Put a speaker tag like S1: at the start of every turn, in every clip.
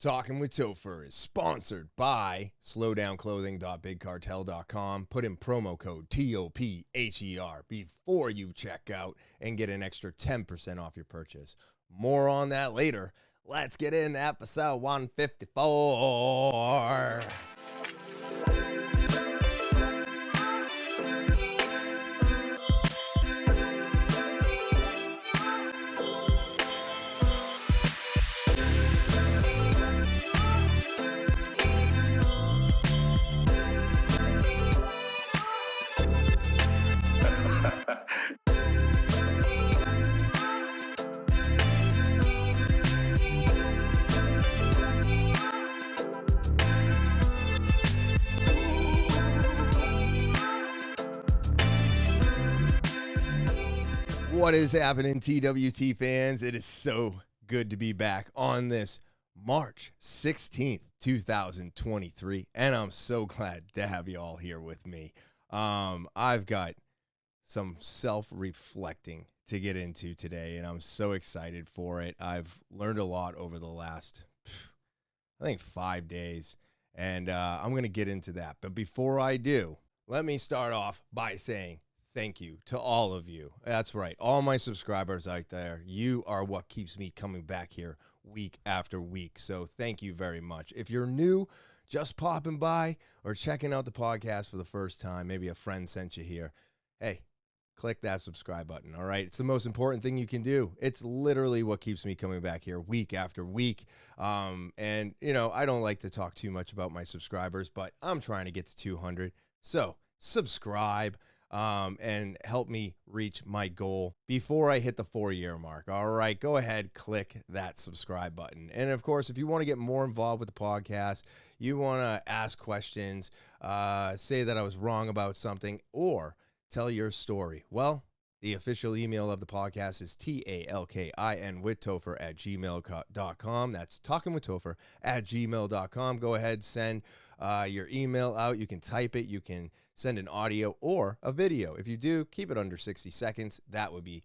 S1: Talking with Topher is sponsored by slowdownclothing.bigcartel.com. Put in promo code TOPHER before you check out and get an extra 10% off your purchase. More on that later. Let's get into episode 154. What is happening, TwT fans? It is so good to be back on this March 16th, 2023, and I'm so glad to have you all here with me. I've got some self-reflecting to get into today, and I'm so excited for it. I've learned a lot over the last, 5 days, and I'm going to get into that. But before I do, let me start off by saying thank you to all of you. That's right. All my subscribers out there, you are what keeps me coming back here week after week. So thank you very much. If you're new, just popping by or checking out the podcast for the first time, maybe a friend sent you here, hey, click that subscribe button. All right. It's the most important thing you can do. It's literally what keeps me coming back here week after week. And I don't like to talk too much about my subscribers, but I'm trying to get to 200. So subscribe. And help me reach my goal before I hit the 4-year mark. All right, go ahead, click that subscribe button. And of course, if you want to get more involved with the podcast, you want to ask questions, say that I was wrong about something, or tell your story. Well, the official email of the podcast is talkinwithtopher@gmail.com. That's talkinwithtopher@gmail.com. Go ahead, send your email out. You can type it. You can send an audio or a video. If you do, keep it under 60 seconds. That would be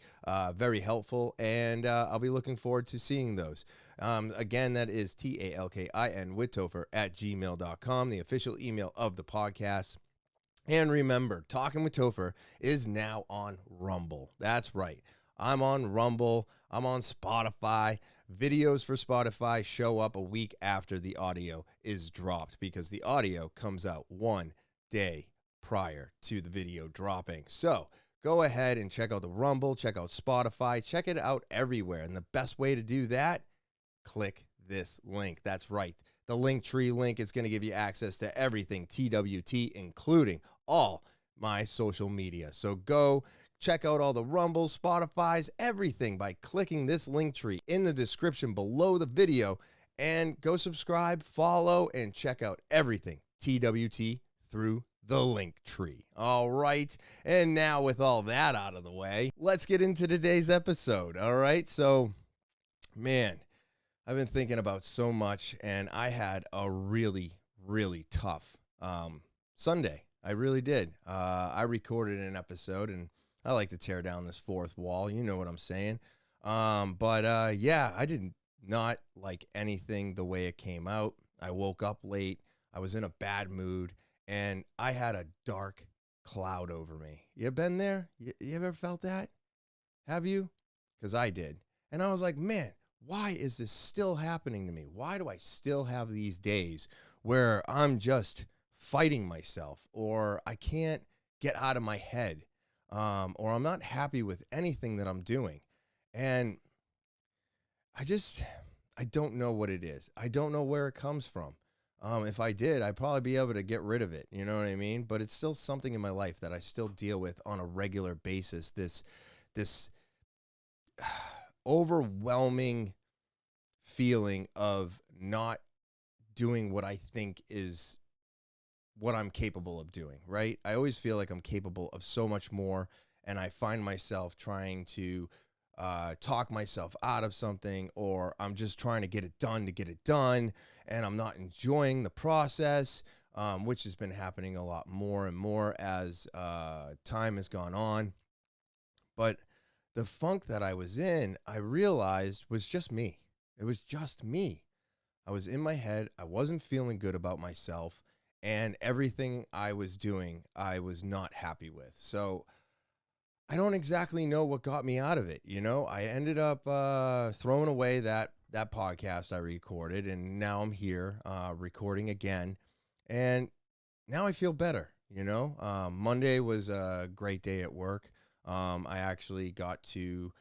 S1: very helpful, and I'll be looking forward to seeing those. Again, that is talkinwithtopher@gmail.com, the official email of the podcast. And remember, Talking with Topher is now on Rumble. That's right. I'm on Rumble. I'm on Spotify. Videos for Spotify show up a week after the audio is dropped because the audio comes out 1 day prior to the video dropping. So go ahead and check out the Rumble, check out Spotify, check it out everywhere. And the best way to do that, click this link. That's right. The Linktree link is going to give you access to everything TwT, including all my social media. So go check out all the Rumbles, Spotify's, everything by clicking this Linktree in the description below the video, and go subscribe, follow, and check out everything TwT through the Linktree. All right. And now with all that out of the way, let's get into today's episode. All right. So, man, I've been thinking about so much, and I had a really, really tough Sunday. I really did. I recorded an episode, and I like to tear down this fourth wall. You know what I'm saying? Yeah, I did not like anything the way it came out. I woke up late. I was in a bad mood, and I had a dark cloud over me. You been there? You ever felt that? Have you? Because I did. And I was like, man, why is this still happening to me? Why do I still have these days where I'm just fighting myself, or I can't get out of my head, or I'm not happy with anything that I'm doing? And I don't know what it is. I don't know where it comes from. If I did, I'd probably be able to get rid of it. You know what I mean? But it's still something in my life that I still deal with on a regular basis. This overwhelming feeling of not doing what I think is what I'm capable of doing, right? I always feel like I'm capable of so much more, and I find myself trying to talk myself out of something, or I'm just trying to get it done, and I'm not enjoying the process, which has been happening a lot more and more as time has gone on. But the funk that I was in, I realized was just me. It was just me. I was in my head. I wasn't feeling good about myself, and everything I was doing, I was not happy with. So I don't exactly know what got me out of it. I ended up throwing away that podcast I recorded, and now I'm here recording again, and now I feel better. Monday was a great day at work. I actually got to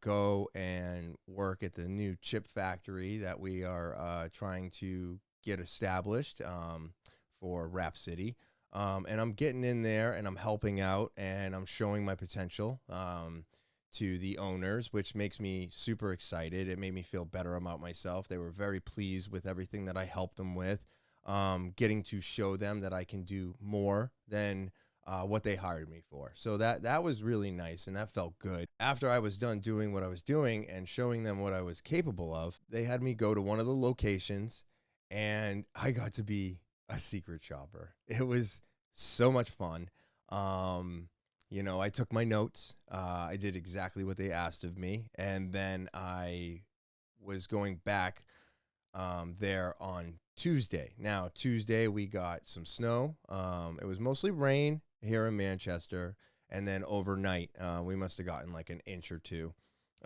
S1: go and work at the new chip factory that we are trying to get established for Rap City. And I'm getting in there and I'm helping out and I'm showing my potential to the owners, which makes me super excited. It made me feel better about myself. They were very pleased with everything that I helped them with, getting to show them that I can do more than what they hired me for. So that was really nice and that felt good. After I was done doing what I was doing and showing them what I was capable of, they had me go to one of the locations and I got to be a secret shopper. It was so much fun. I took my notes. I did exactly what they asked of me. And then I was going back there on Tuesday. Now, Tuesday, we got some snow. It was mostly rain here in Manchester. And then overnight, we must have gotten like an inch or two.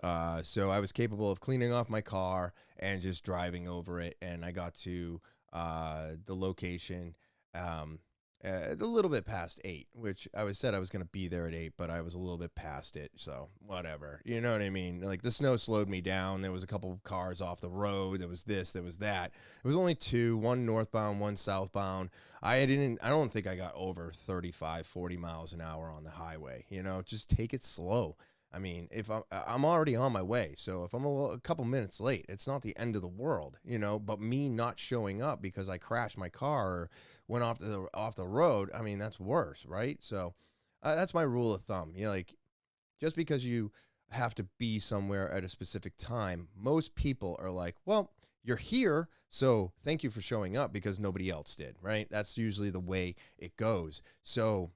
S1: So I was capable of cleaning off my car and just driving over it. And I got to the location a little bit past 8, which said I was going to be there at 8, but I was a little bit past it. So whatever, you know what I mean? Like the snow slowed me down. There was a couple of cars off the road. There was this, there was that. It was only 2, one northbound, one southbound. I don't think I got over 35, 40 miles an hour on the highway. Just take it slow. I mean, if I'm already on my way, so if I'm a couple minutes late, it's not the end of the world, but me not showing up because I crashed my car or went off the road, I mean, that's worse, right? So that's my rule of thumb. Like just because you have to be somewhere at a specific time, most people are like, well, you're here, so thank you for showing up because nobody else did, right? That's usually the way it goes. So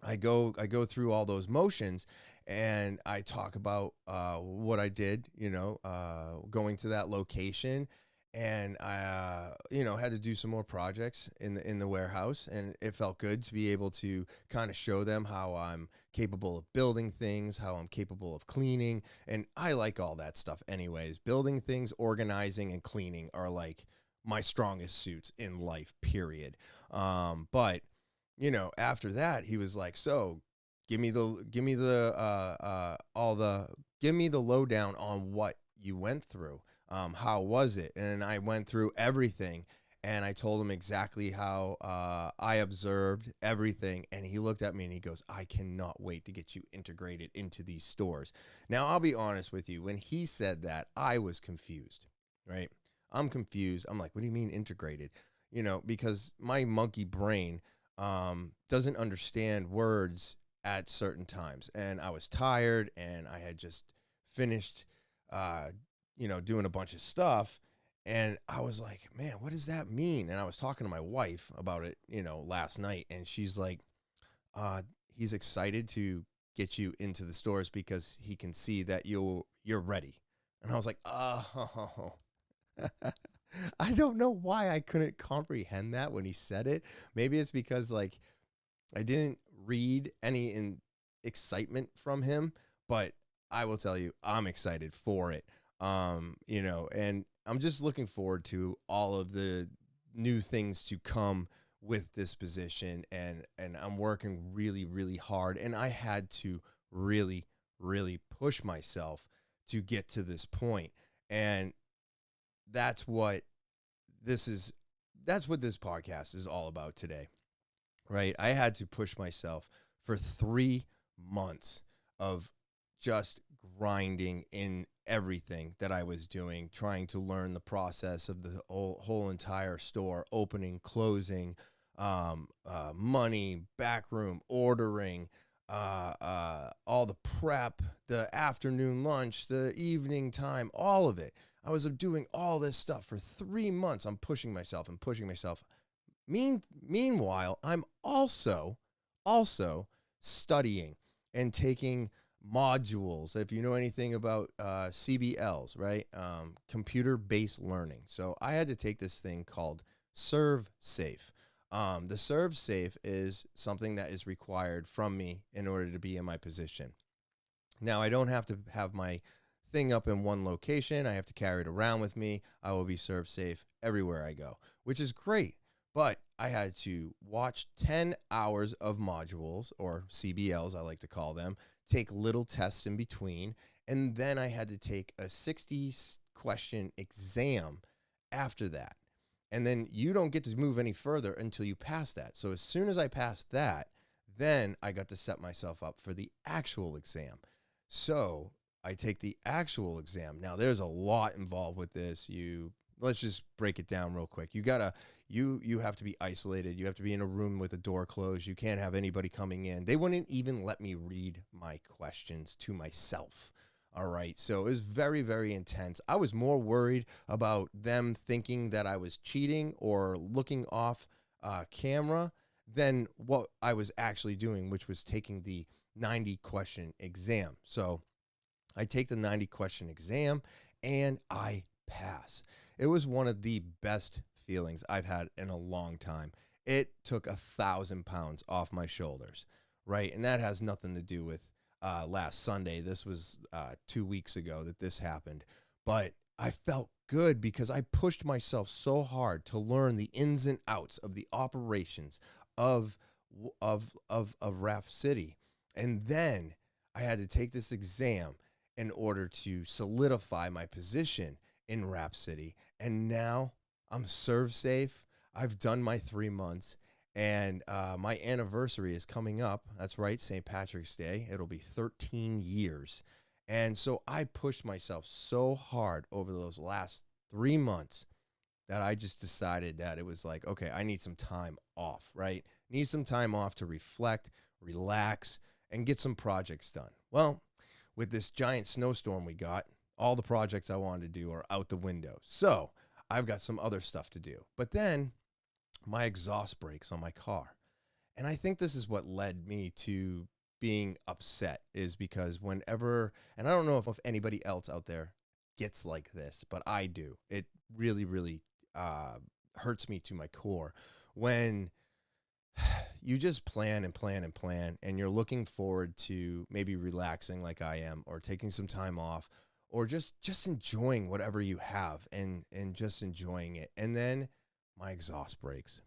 S1: I go through all those motions and I talk about what I did, going to that location, and I had to do some more projects in the warehouse, and it felt good to be able to kind of show them how I'm capable of building things, how I'm capable of cleaning, and I like all that stuff anyways. Building things, organizing, and cleaning are like my strongest suits in life, period. But after that, he was like, so give me the lowdown on what you went through. How was it? And I went through everything and I told him exactly how I observed everything. And he looked at me and he goes, I cannot wait to get you integrated into these stores. Now, I'll be honest with you. When he said that, I was confused, right? I'm confused. I'm like, what do you mean integrated? Because my monkey brain doesn't understand words at certain times. And I was tired and I had just finished, doing a bunch of stuff. And I was like, man, what does that mean? And I was talking to my wife about it, last night. And she's like, he's excited to get you into the stores because he can see that you're ready. And I was like, oh, I don't know why I couldn't comprehend that when he said it. Maybe it's because like I didn't read any excitement from him, but I will tell you, I'm excited for it. And I'm just looking forward to all of the new things to come with this position. And I'm working really, really hard. And I had to really, really push myself to get to this point. And that's what this podcast is all about today, right? I had to push myself for 3 months of just grinding in everything that I was doing, trying to learn the process of the whole entire store, opening, closing, money, backroom, ordering, all the prep, the afternoon lunch, the evening time, all of it. I was doing all this stuff for 3 months. I'm pushing myself and pushing myself. Meanwhile, I'm also studying and taking modules. If you know anything about CBLs, right? Computer-based learning. So I had to take this thing called Serve Safe. The Serve Safe is something that is required from me in order to be in my position. Now, I don't have to have my thing up in one location. I have to carry it around with me. I will be serve safe everywhere I go, which is great. But I had to watch 10 hours of modules, or CBLs, I like to call them, take little tests in between, and then I had to take a 60-question exam after that. And then you don't get to move any further until you pass that. So as soon as I passed that, then I got to set myself up for the actual exam. So I take the actual exam. Now there's a lot involved with this. Let's just break it down real quick. You have to be isolated. You have to be in a room with the door closed. You can't have anybody coming in. They wouldn't even let me read my questions to myself. All right. So it was very, very intense. I was more worried about them thinking that I was cheating or looking off camera than what I was actually doing, which was taking the 90-question exam. So I take the 90-question exam and I pass. It was one of the best feelings I've had in a long time. It took 1,000 pounds off my shoulders, right? And that has nothing to do with last Sunday. This was 2 weeks ago that this happened. But I felt good because I pushed myself so hard to learn the ins and outs of the operations of Rap City. And then I had to take this exam in order to solidify my position in Rap City. And now I'm serve safe. I've done my 3 months, and my anniversary is coming up. That's right, St. Patrick's Day. It'll be 13 years. And so I pushed myself so hard over those last 3 months that I just decided that it was like, okay, I need some time off, right? Need some time off to reflect, relax, and get some projects done. Well, with this giant snowstorm we got, all the projects I wanted to do are out the window. So I've got some other stuff to do. But then my exhaust breaks on my car. And I think this is what led me to being upset, is because whenever, and I don't know if anybody else out there gets like this, but I do. It really, really hurts me to my core when you just plan and plan and plan, and you're looking forward to maybe relaxing like I am, or taking some time off, or just enjoying whatever you have and just enjoying it. And then my exhaust breaks.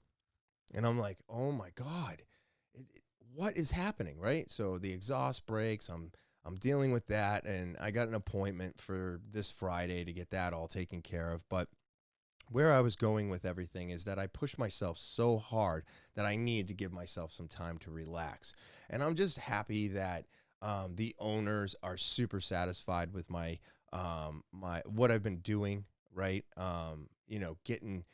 S1: And I'm like, oh my God, what is happening, right? So the exhaust breaks. I'm dealing with that, and I got an appointment for this Friday to get that all taken care of. But where I was going with everything is that I pushed myself so hard that I need to give myself some time to relax. And I'm just happy that the owners are super satisfied with my what I've been doing, right? Getting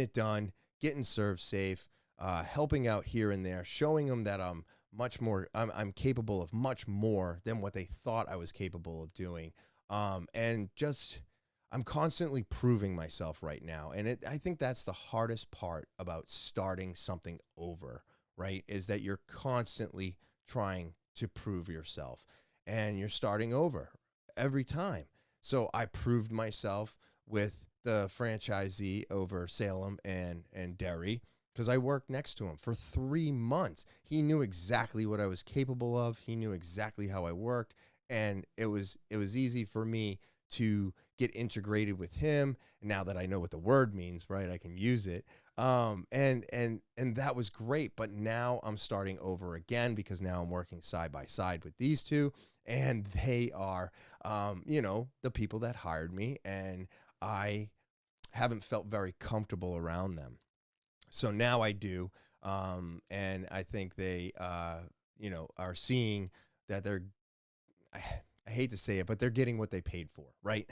S1: it done, getting served safe, helping out here and there, showing them that I'm capable of much more than what they thought I was capable of doing. And just, I'm constantly proving myself right now. And I think that's the hardest part about starting something over, right? Is that you're constantly trying to prove yourself, and you're starting over every time. So I proved myself with the franchisee over Salem and Derry, because I worked next to him for 3 months. He knew exactly what I was capable of. He knew exactly how I worked. And it was easy for me to get integrated with him. And now that I know what the word means, right, I can use it. And that was great. But now I'm starting over again, because now I'm working side by side with these two, and they are, the people that hired me, and I haven't felt very comfortable around them. So now I do. And I think they, are seeing that I hate to say it, but they're getting what they paid for, right?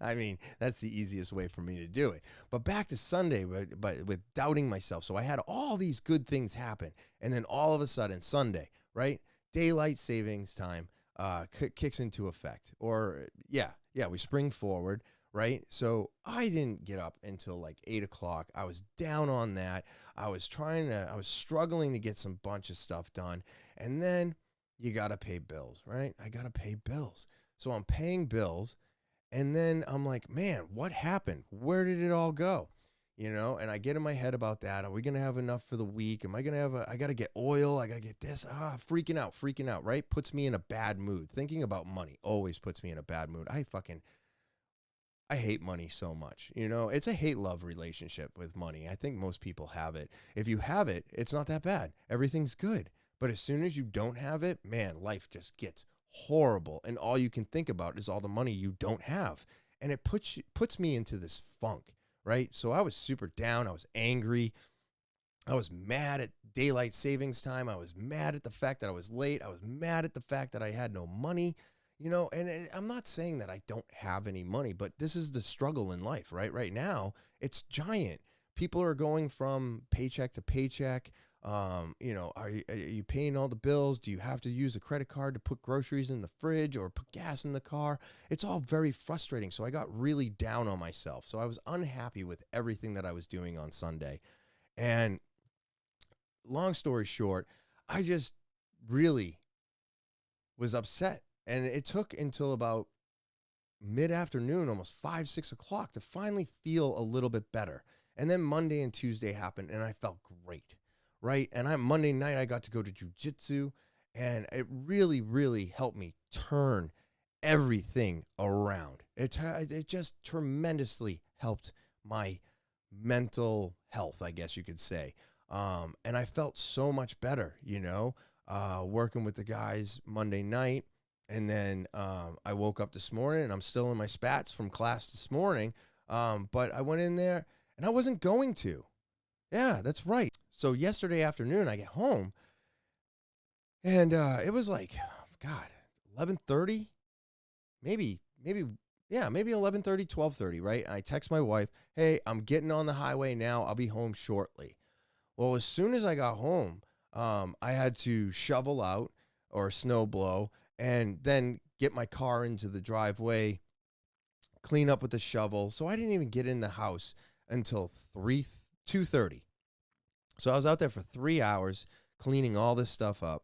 S1: I mean, that's the easiest way for me to do it. But back to Sunday, but with doubting myself. So I had all these good things happen. And then all of a sudden, Sunday, right? Daylight savings time kicks into effect. Or, we spring forward, right? So I didn't get up until like 8 o'clock. I was down on that. I was struggling to get some bunch of stuff done. And then you got to pay bills, right? I got to pay bills. So I'm paying bills. And then I'm like, man, what happened? Where did it all go? And I get in my head about that. Are we going to have enough for the week? Am I going to have I got to get oil. I got to get this. Freaking out, right? Puts me in a bad mood. Thinking about money always puts me in a bad mood. I hate money so much. It's a hate-love relationship with money. I think most people have it. If you have it, it's not that bad. Everything's good. But as soon as you don't have it, man, life just gets horrible. And all you can think about is all the money you don't have. And it puts me into this funk, right? So I was super down. I was angry. I was mad at daylight savings time. I was mad at the fact that I was late. I was mad at the fact that I had no money. And I'm not saying that I don't have any money, but this is the struggle in life, right? Right now, it's giant. People are going from paycheck to paycheck. Are you paying all the bills? Do you have to use a credit card to put groceries in the fridge or put gas in the car? It's all very frustrating. So I got really down on myself. So I was unhappy with everything that I was doing on Sunday. And long story short, I just really was upset. And it took until about mid-afternoon, almost 5, 6 o'clock, to finally feel a little bit better. And then Monday and Tuesday happened, and I felt great, right? And Monday night, I got to go to jiu-jitsu, and it really, really helped me turn everything around. It just tremendously helped my mental health, I guess you could say. And I felt so much better, working with the guys Monday night. And then I woke up this morning, and I'm still in my spats from class this morning. But I went in there, and I wasn't going to. Yeah, that's right. So yesterday afternoon, I get home, and it was like, God, 11:30? Maybe 11:30, 12:30, right? And I text my wife, hey, I'm getting on the highway now. I'll be home shortly. Well, as soon as I got home, I had to shovel out or snow blow, and then get my car into the driveway, clean up with the shovel. So I didn't even get in the house until 2:30. So I was out there for 3 hours cleaning all this stuff up.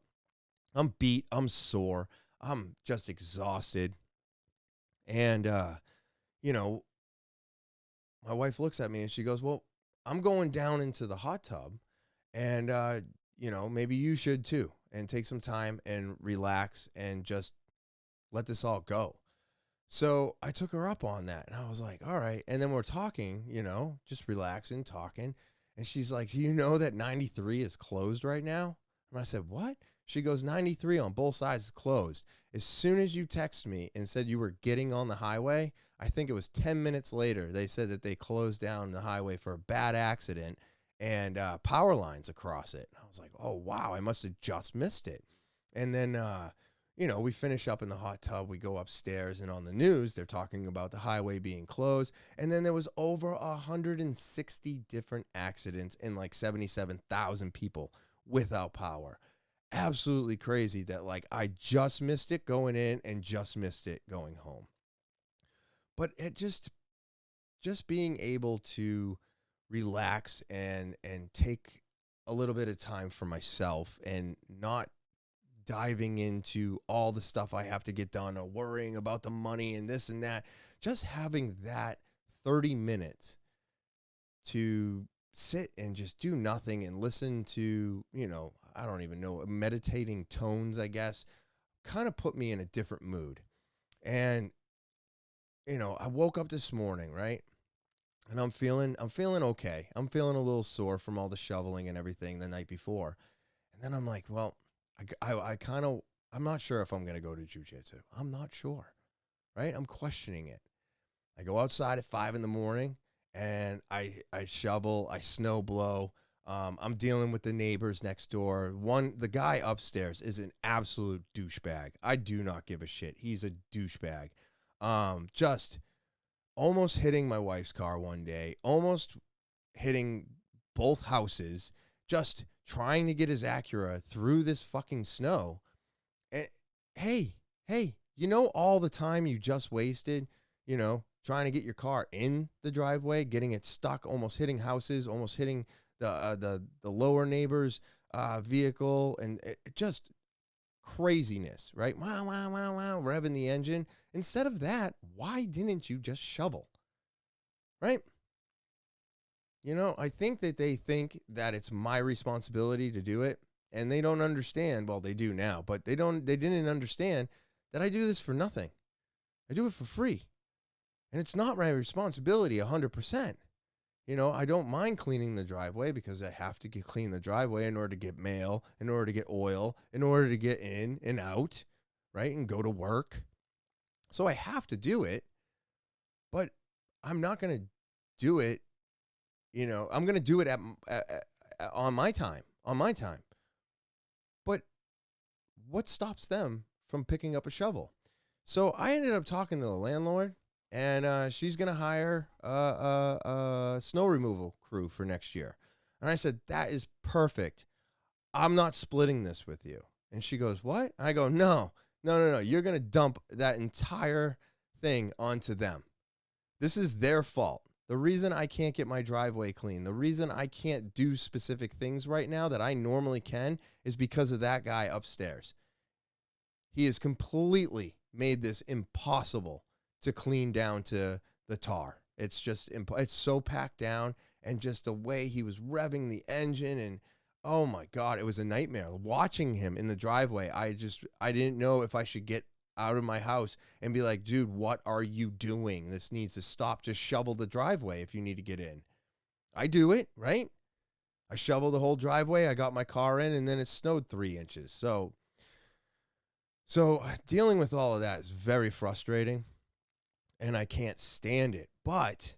S1: I'm beat. I'm sore. I'm just exhausted. And, my wife looks at me and she goes, well, I'm going down into the hot tub, and, maybe you should too, and take some time and relax and just let this all go. So I took her up on that, and I was like, all right. And then we're talking, just relaxing, talking. And she's like, do you know that 93 is closed right now? And I said, what? She goes, 93 on both sides is closed. As soon as you text me and said you were getting on the highway, I think it was 10 minutes later, they said that they closed down the highway for a bad accident and power lines across it. And I was like, oh, wow, I must have just missed it. And then, we finish up in the hot tub. We go upstairs, and on the news, they're talking about the highway being closed. And then there was over 160 different accidents and like 77,000 people without power. Absolutely crazy that I just missed it going in and just missed it going home. But it just being able to relax and take a little bit of time for myself and not diving into all the stuff I have to get done or worrying about the money and this and that, just having that 30 minutes to sit and just do nothing and listen to, I don't even know, meditating tones, I guess, kind of put me in a different mood. And, I woke up this morning, right? And I'm feeling okay. I'm feeling a little sore from all the shoveling and everything the night before. And then I'm like, well, I'm not sure if I'm going to go to jiu-jitsu. I'm not sure, right? I'm questioning it. I go outside at 5 a.m. and I shovel, I snow blow. I'm dealing with the neighbors next door. The guy upstairs is an absolute douchebag. I do not give a shit. He's a douchebag. Just almost hitting my wife's car one day, almost hitting both houses, just trying to get his Acura through this fucking snow. And hey, all the time you just wasted, trying to get your car in the driveway, getting it stuck, almost hitting houses, almost hitting the lower neighbor's vehicle, and it just craziness, right? Wow, wow, wow, wow, revving the engine. Instead of that, why didn't you just shovel, right? I think that they think that it's my responsibility to do it, and they don't understand. Well, they do now, but they didn't understand that I do this for nothing. I do it for free. And it's not my responsibility 100%. I don't mind cleaning the driveway because I have to clean the driveway in order to get mail, in order to get oil, in order to get in and out, right? And go to work. So I have to do it, but I'm not going to do it. I'm going to do it on my time, But what stops them from picking up a shovel? So I ended up talking to the landlord, and she's going to hire a snow removal crew for next year. And I said, that is perfect. I'm not splitting this with you. And she goes, what? I go, no. You're going to dump that entire thing onto them. This is their fault. The reason I can't get my driveway clean, the reason I can't do specific things right now that I normally can is because of that guy upstairs. He has completely made this impossible to clean down to the tar. It's just, it's so packed down, and just the way he was revving the engine, and oh my God, it was a nightmare. Watching him in the driveway, I didn't know if I should get out of my house and be like, dude, what are you doing? This needs to stop. Just shovel the driveway if you need to get in. I do it, right? I shoveled the whole driveway. I got my car in, and then it snowed 3 inches. So dealing with all of that is very frustrating, and I can't stand it. But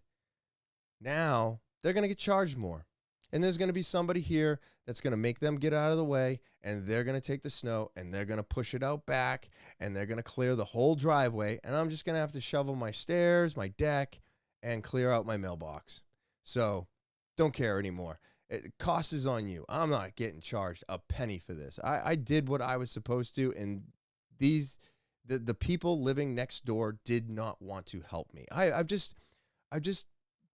S1: now they're going to get charged more. And there's going to be somebody here that's going to make them get out of the way, and they're going to take the snow, and they're going to push it out back, and they're going to clear the whole driveway, and I'm just going to have to shovel my stairs, my deck, and clear out my mailbox. So don't care anymore. Cost is on you. I'm not getting charged a penny for this. I did what I was supposed to, and the people living next door did not want to help me. I've just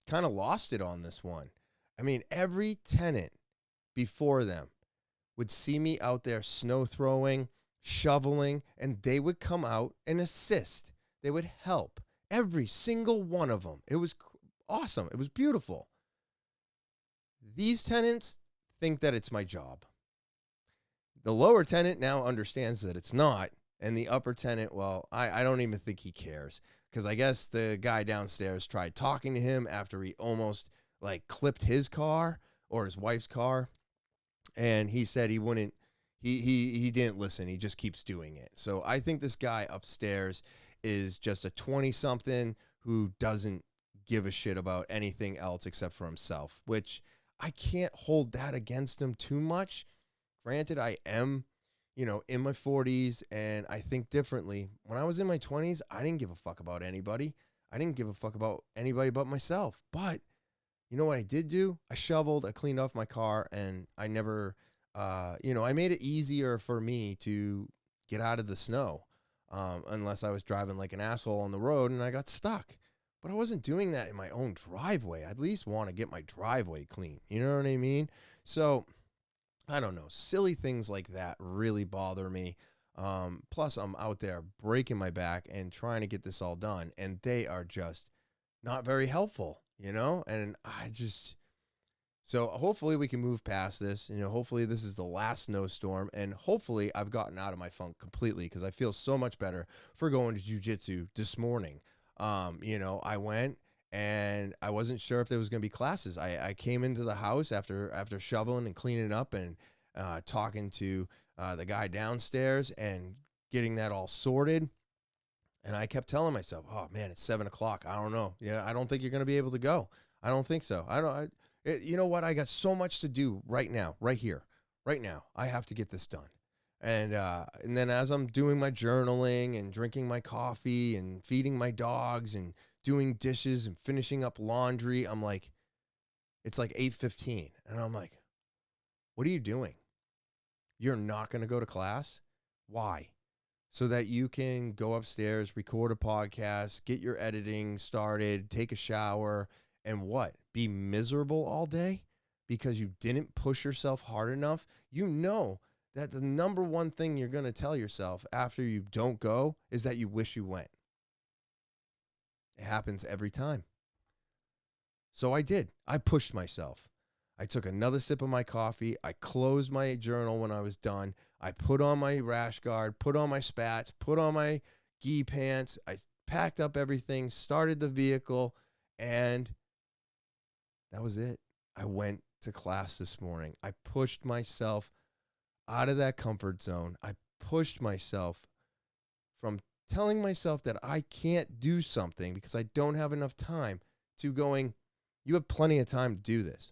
S1: kind of lost it on this one. I mean, every tenant before them would see me out there snow throwing, shoveling, and they would come out and assist. They would help. Every single one of them. It was awesome. It was beautiful. These tenants think that it's my job. The lower tenant now understands that it's not. And the upper tenant, well, I don't even think he cares. Because I guess the guy downstairs tried talking to him after he almost clipped his car or his wife's car, and he said he wouldn't, he didn't listen. He just keeps doing it. So I think this guy upstairs is just a 20-something who doesn't give a shit about anything else except for himself, which I can't hold that against him too much. Granted, I am, in my 40s, and I think differently. When I was in my 20s, I didn't give a fuck about anybody. I didn't give a fuck about anybody but myself. But you know what I did do? I shoveled, I cleaned off my car, and I never, I made it easier for me to get out of the snow, unless I was driving like an asshole on the road and I got stuck. But I wasn't doing that in my own driveway. I'd at least want to get my driveway clean. You know what I mean? So, I don't know. Silly things like that really bother me. Plus, I'm out there breaking my back and trying to get this all done, and they are just not very helpful. And so hopefully we can move past this. Hopefully this is the last snowstorm, and hopefully I've gotten out of my funk completely, because I feel so much better for going to jiu-jitsu this morning. I went, and I wasn't sure if there was going to be classes. I came into the house after shoveling and cleaning up and talking to the guy downstairs and getting that all sorted. And I kept telling myself, oh, man, it's 7 o'clock. I don't know. Yeah, I don't think you're going to be able to go. I don't think so. You know what? I got so much to do right now, right here, right now. I have to get this done. And then as I'm doing my journaling and drinking my coffee and feeding my dogs and doing dishes and finishing up laundry, I'm like, it's like 8:15. And I'm like, what are you doing? You're not going to go to class? Why? So that you can go upstairs, record a podcast, get your editing started, take a shower, and what? Be miserable all day because you didn't push yourself hard enough? that the number one thing you're going to tell yourself after you don't go is that you wish you went. It happens every time. So I did. I pushed myself. I took another sip of my coffee. I closed my journal when I was done. I put on my rash guard, put on my spats, put on my gi pants. I packed up everything, started the vehicle, and that was it. I went to class this morning. I pushed myself out of that comfort zone. I pushed myself from telling myself that I can't do something because I don't have enough time to going, you have plenty of time to do this.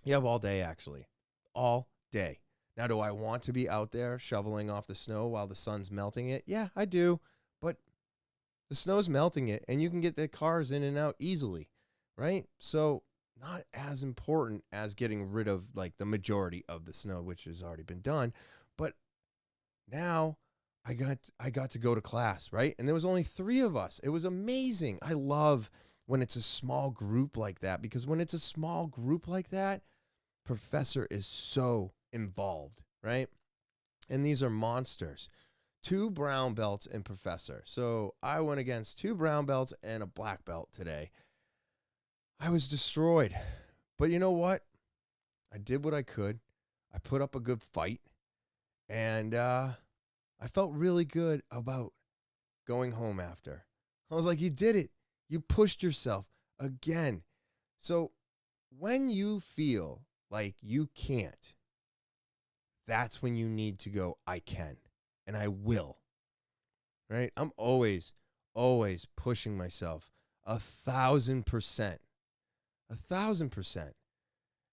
S1: You have all day, actually. All day. Now, do I want to be out there shoveling off the snow while the sun's melting it? Yeah, I do. But the snow's melting it, and you can get the cars in and out easily, right? So not as important as getting rid of like the majority of the snow, which has already been done. But now I got to go to class, right? And there was only 3 of us. It was amazing. I love when it's a small group like that, because when it's a small group like that, professor is so involved, right? And these are monsters. 2 brown belts and professor. So I went against 2 brown belts and a black belt today. I was destroyed. But you know what? I did what I could. I put up a good fight. And I felt really good about going home after. I was like, you did it. You pushed yourself again. So when you feel like you can't, that's when you need to go, I can, and I will, right? I'm always pushing myself 1,000%, 1,000%.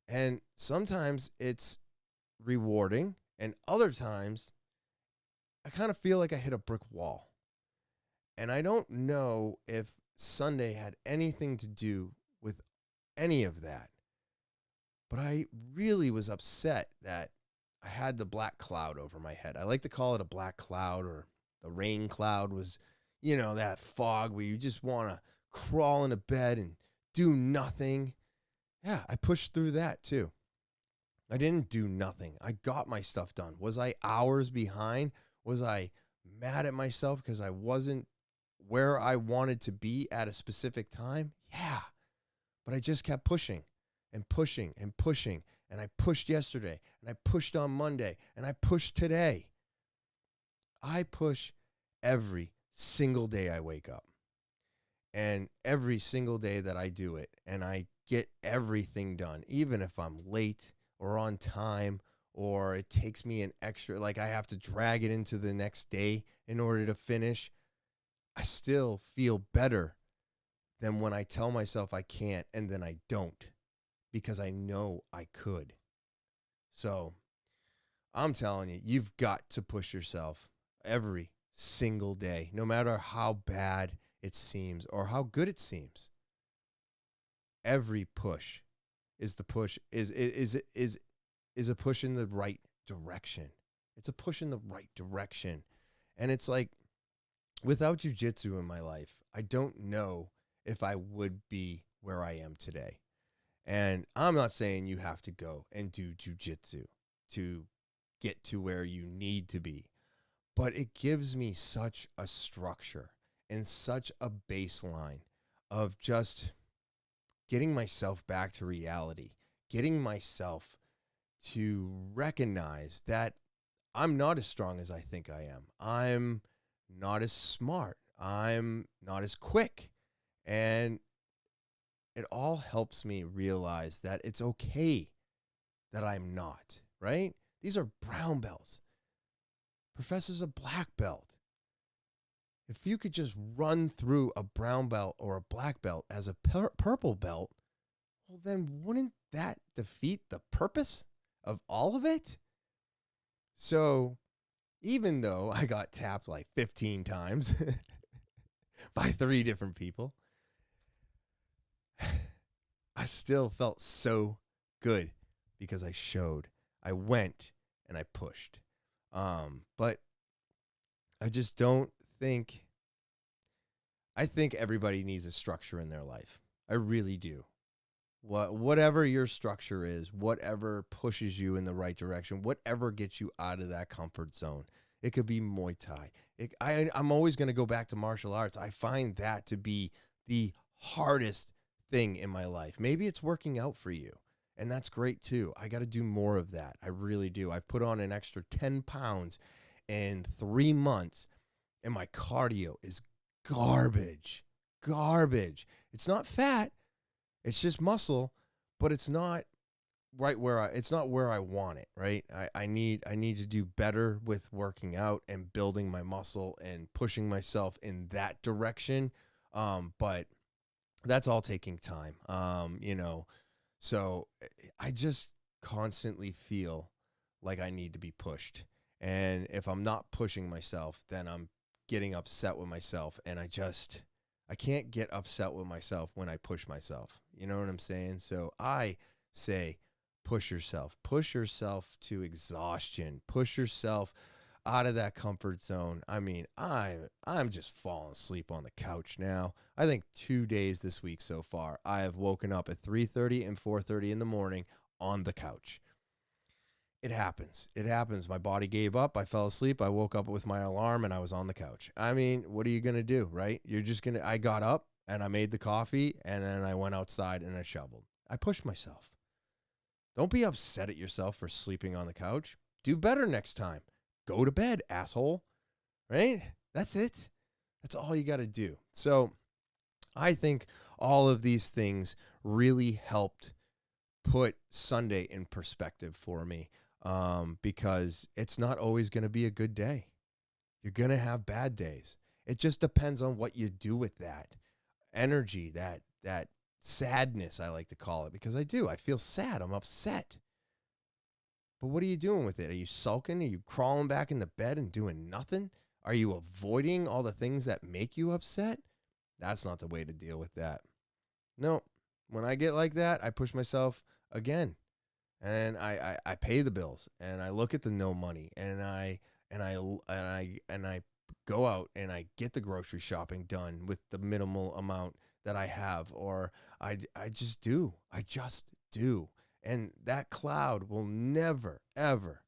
S1: And sometimes it's rewarding, and other times I kind of feel like I hit a brick wall. And I don't know if Sunday had anything to do with any of that. But I really was upset that I had the black cloud over my head. I like to call it a black cloud, or the rain cloud was, that fog where you just want to crawl into bed and do nothing. Yeah, I pushed through that too. I didn't do nothing. I got my stuff done. Was I hours behind? Was I mad at myself because I wasn't where I wanted to be at a specific time? Yeah. But I just kept pushing and pushing and pushing. And I pushed yesterday, and I pushed on Monday, and I pushed today. I push every single day I wake up. And every single day that I do it, and I get everything done, even if I'm late or on time, or it takes me an extra, like I have to drag it into the next day in order to finish, I still feel better than when I tell myself I can't and then I don't, because I know I could. So I'm telling you, you've got to push yourself every single day, no matter how bad it seems or how good it seems. Every push is the push is a push in the right direction. It's a push in the right direction. And it's like, without jujitsu in my life, I don't know if I would be where I am today. And I'm not saying you have to go and do jujitsu to get to where you need to be, but it gives me such a structure and such a baseline of just getting myself back to reality, getting myself to recognize that I'm not as strong as I think I am. I'm not as smart. I'm not as quick. And it all helps me realize that it's okay that I'm not, right? These are brown belts. Professor's a black belt. If you could just run through a brown belt or a black belt as a purple belt, well, then wouldn't that defeat the purpose of all of it? So even though I got tapped like 15 times by 3 different people, I still felt so good because I showed. I went and I pushed. But I just don't think, I think everybody needs a structure in their life. I really do. whatever your structure is, whatever pushes you in the right direction, whatever gets you out of that comfort zone. It could be Muay Thai. I'm always going to go back to martial arts. I find that to be the hardest thing in my life. Maybe it's working out for you, and that's great too. I got to do more of that. I really do. I've put on an extra 10 pounds in 3 months, and my cardio is garbage. Garbage. It's not fat. It's just muscle, but it's not it's not where I want it, right? I need to do better with working out and building my muscle and pushing myself in that direction. But that's all taking time. So I just constantly feel like I need to be pushed. And if I'm not pushing myself, then I'm getting upset with myself, and I can't get upset with myself when I push myself. You know what I'm saying? So I say, push yourself to exhaustion, push yourself out of that comfort zone. I mean, I'm just falling asleep on the couch now. I think 2 days this week so far, I have woken up at 3:30 and 4:30 in the morning on the couch. It happens. My body gave up. I fell asleep. I woke up with my alarm and I was on the couch. I mean, what are you going to do, right? I got up and I made the coffee, and then I went outside and I shoveled. I pushed myself. Don't be upset at yourself for sleeping on the couch. Do better next time. Go to bed, asshole. Right? That's it. That's all you got to do. So I think all of these things really helped put Sunday in perspective for me, because it's not always going to be a good day. You're going to have bad days. It just depends on what you do with that energy, that sadness, I like to call it, because I feel sad. I'm upset. But what are you doing with it? Are you sulking? Are you crawling back into bed and doing nothing? Are you avoiding all the things that make you upset? That's not the way to deal with that. No, when I get like that, I push myself again, and I pay the bills, and I look at the no money, and I go out and I get the grocery shopping done with the minimal amount that I have, or I just do. And that cloud will never, ever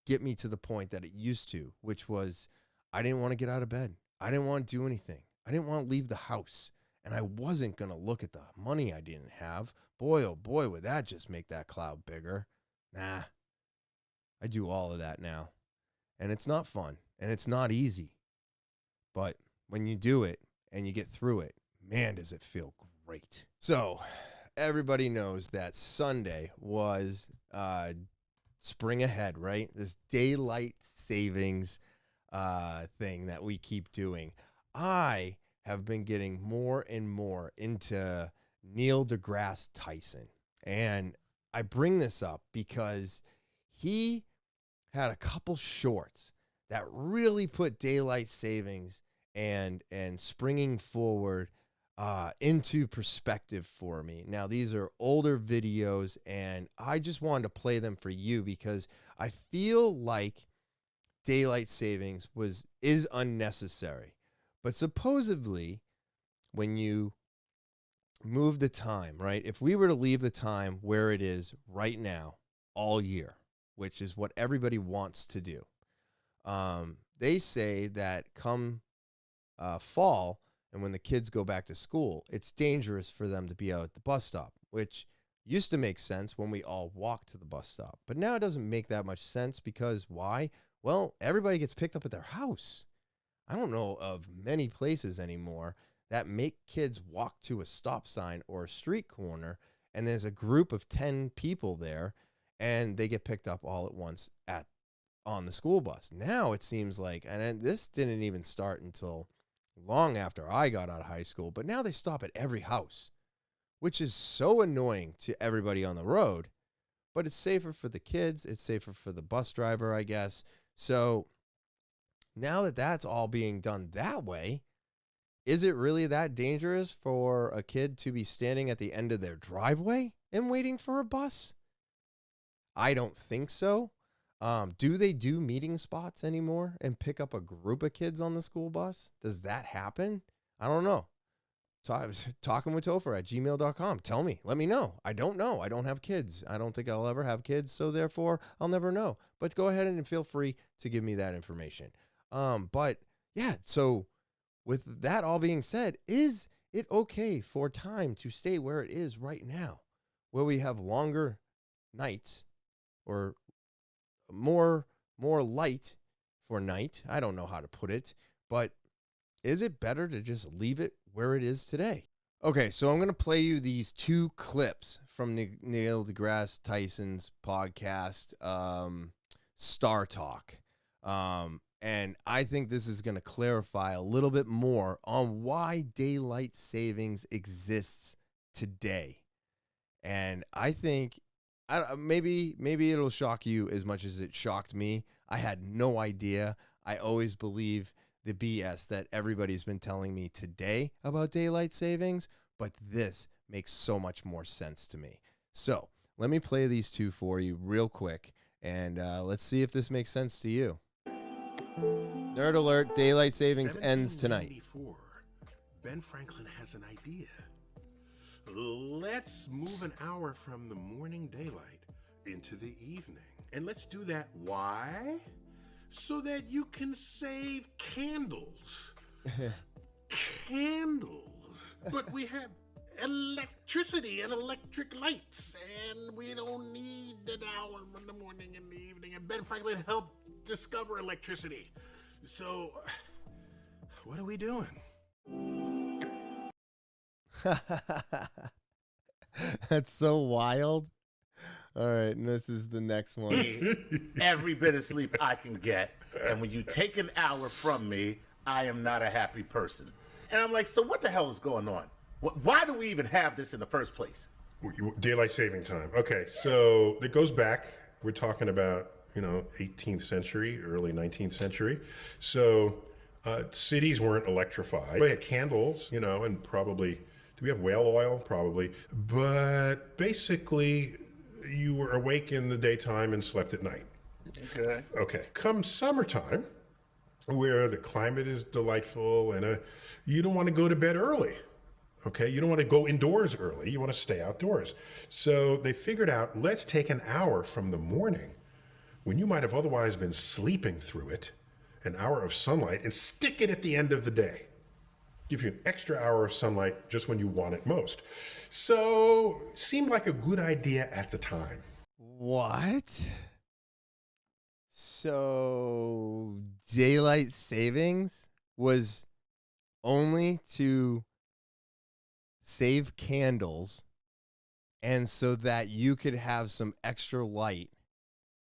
S1: get me to the point that it used to, which was I didn't want to get out of bed. I didn't want to do anything. I didn't want to leave the house. And I wasn't going to look at the money I didn't have. Boy, oh boy, would that just make that cloud bigger. Nah, I do all of that now. And it's not fun, and it's not easy. But when you do it and you get through it, man, does it feel great. So everybody knows that Sunday was spring ahead, right? This daylight savings thing that we keep doing. I have been getting more and more into Neil deGrasse Tyson. And I bring this up because he had a couple shorts that really put daylight savings and springing forward into perspective for me. Now, these are older videos, and I just wanted to play them for you because I feel like daylight savings is unnecessary. But supposedly, when you move the time, right? If we were to leave the time where it is right now, all year, which is what everybody wants to do, they say that come fall, and when the kids go back to school, it's dangerous for them to be out at the bus stop, which used to make sense when we all walked to the bus stop. But now it doesn't make that much sense because why? Well, everybody gets picked up at their house. I don't know of many places anymore that make kids walk to a stop sign or a street corner, and there's a group of 10 people there, and they get picked up all at once on the school bus. Now it seems like, and this didn't even start until long after I got out of high school, but now they stop at every house, which is so annoying to everybody on the road, but it's safer for the kids. It's safer for the bus driver, I guess. So now that that's all being done that way, is it really that dangerous for a kid to be standing at the end of their driveway and waiting for a bus? I don't think so. Do they do meeting spots anymore and pick up a group of kids on the school bus? Does that happen? I don't know. talkinwithtopher@gmail.com. Tell me. Let me know. I don't know. I don't have kids. I don't think I'll ever have kids, so therefore I'll never know. But go ahead and feel free to give me that information. But yeah, so with that all being said, is it okay for time to stay where it is right now, where we have longer nights or more light for night? I don't know how to put it, but is it better to just leave it where it is today? Okay, so I'm going to play you these two clips from Neil deGrasse Tyson's podcast, Star Talk. And I think this is going to clarify a little bit more on why daylight savings exists today. And I think maybe it'll shock you as much as it shocked me. I had no idea. I always believe the BS that everybody's been telling me today about daylight savings, but this makes so much more sense to me. So let me play these two for you real quick, and let's see if this makes sense to you. Nerd alert, daylight savings ends tonight.
S2: Ben Franklin has an idea. Let's move an hour from the morning daylight into the evening. And let's do that. Why? So that you can save candles. Candles. But we have electricity and electric lights, and we don't need an hour from the morning and the evening. And Ben Franklin helped discover electricity. So, what are we doing?
S1: That's so wild. All right, and this is the next one.
S3: Every bit of sleep I can get, and when you take an hour from me, I am not a happy person. And I'm like, so what the hell is going on? Why do we even have this in the first place?
S2: Daylight saving time. Okay, so it goes back. We're talking about, 18th century, early 19th century. So cities weren't electrified. We had candles, and probably, do we have whale oil? Probably. But basically, you were awake in the daytime and slept at night. Okay. Come summertime, where the climate is delightful and you don't want to go to bed early. Okay, you don't want to go indoors early. You want to stay outdoors. So they figured out, let's take an hour from the morning when you might have otherwise been sleeping through it, an hour of sunlight, and stick it at the end of the day. Give you an extra hour of sunlight just when you want it most. So, seemed like a good idea at the time.
S1: What? So, daylight savings was only to save candles and so that you could have some extra light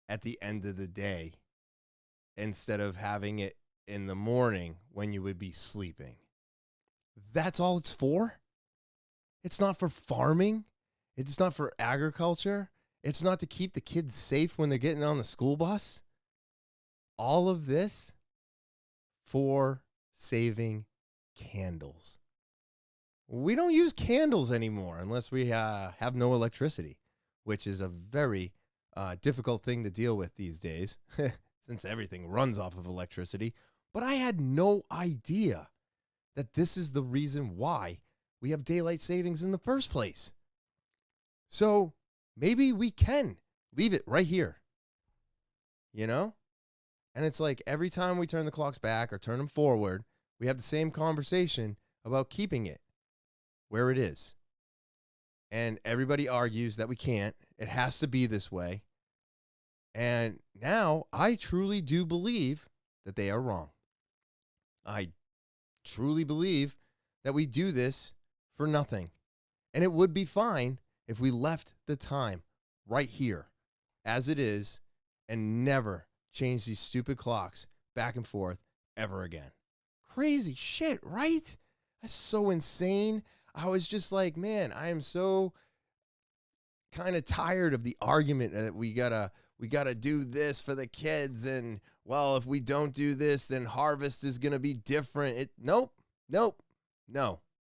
S1: at the end of the day instead of having it in the morning when you would be sleeping. That's all it's for? It's not for farming. It's not for agriculture. It's not to keep the kids safe when they're getting on the school bus. All of this for saving candles. We don't use candles anymore unless we have no electricity, which is a very difficult thing to deal with these days since everything runs off of electricity. But I had no idea that this is the reason why we have daylight savings in the first place. So maybe we can leave it right here, And it's like every time we turn the clocks back or turn them forward, we have the same conversation about keeping it where it is. And everybody argues that we can't. It has to be this way. And now I truly do believe that they are wrong. I truly believe that we do this for nothing. And it would be fine if we left the time right here as it is and never change these stupid clocks back and forth ever again. Crazy shit, right? That's so insane. I was just like, man, I am so kind of tired of the argument that we gotta do this for the kids, and well, if we don't do this, then harvest is gonna be different. Nope.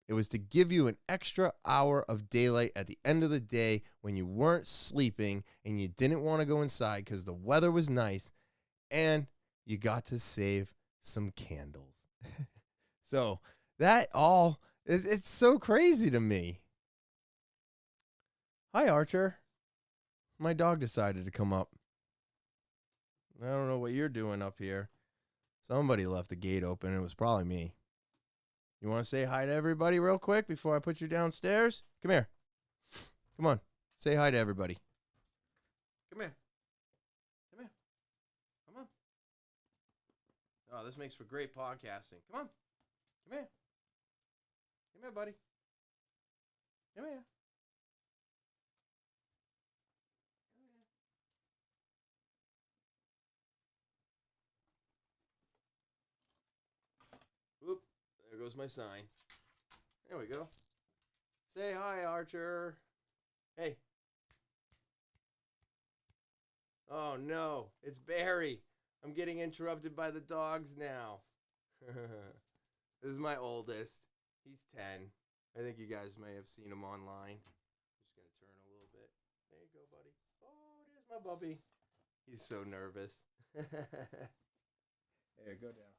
S1: It was to give you an extra hour of daylight at the end of the day when you weren't sleeping and you didn't want to go inside because the weather was nice, and you got to save some candles. So that all It's so crazy to me. Hi, Archer. My dog decided to come up. I don't know what you're doing up here. Somebody left the gate open. It was probably me. You want to say hi to everybody real quick before I put you downstairs? Come here. Come on. Say hi to everybody. Come here. Come here. Come on. Oh, this makes for great podcasting. Come on. Come here. Come here, buddy. Come here. Whoop. There goes my sign. There we go. Say hi, Archer. Hey. Oh, no. It's Barry. I'm getting interrupted by the dogs now. This is my oldest. He's 10. I think you guys may have seen him online. Just going to turn a little bit. There you go, buddy. Oh, there's my puppy. He's so nervous. There, go down.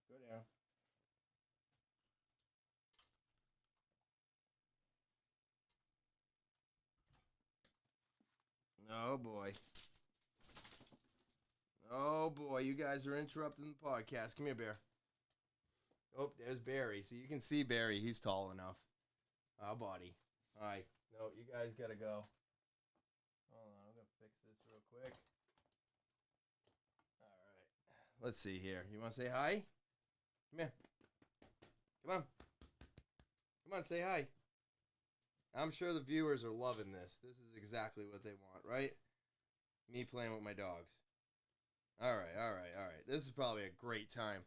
S1: Go down. Oh, boy. Oh, boy. You guys are interrupting the podcast. Come here, Bear. Oh, there's Barry. So you can see Barry. He's tall enough. Oh, buddy. All right. No, you guys got to go. Hold on. I'm going to fix this real quick. All right. Let's see here. You want to say hi? Come here. Come on. Come on, say hi. I'm sure the viewers are loving this. This is exactly what they want, right? Me playing with my dogs. All right, all right, all right. This is probably a great time.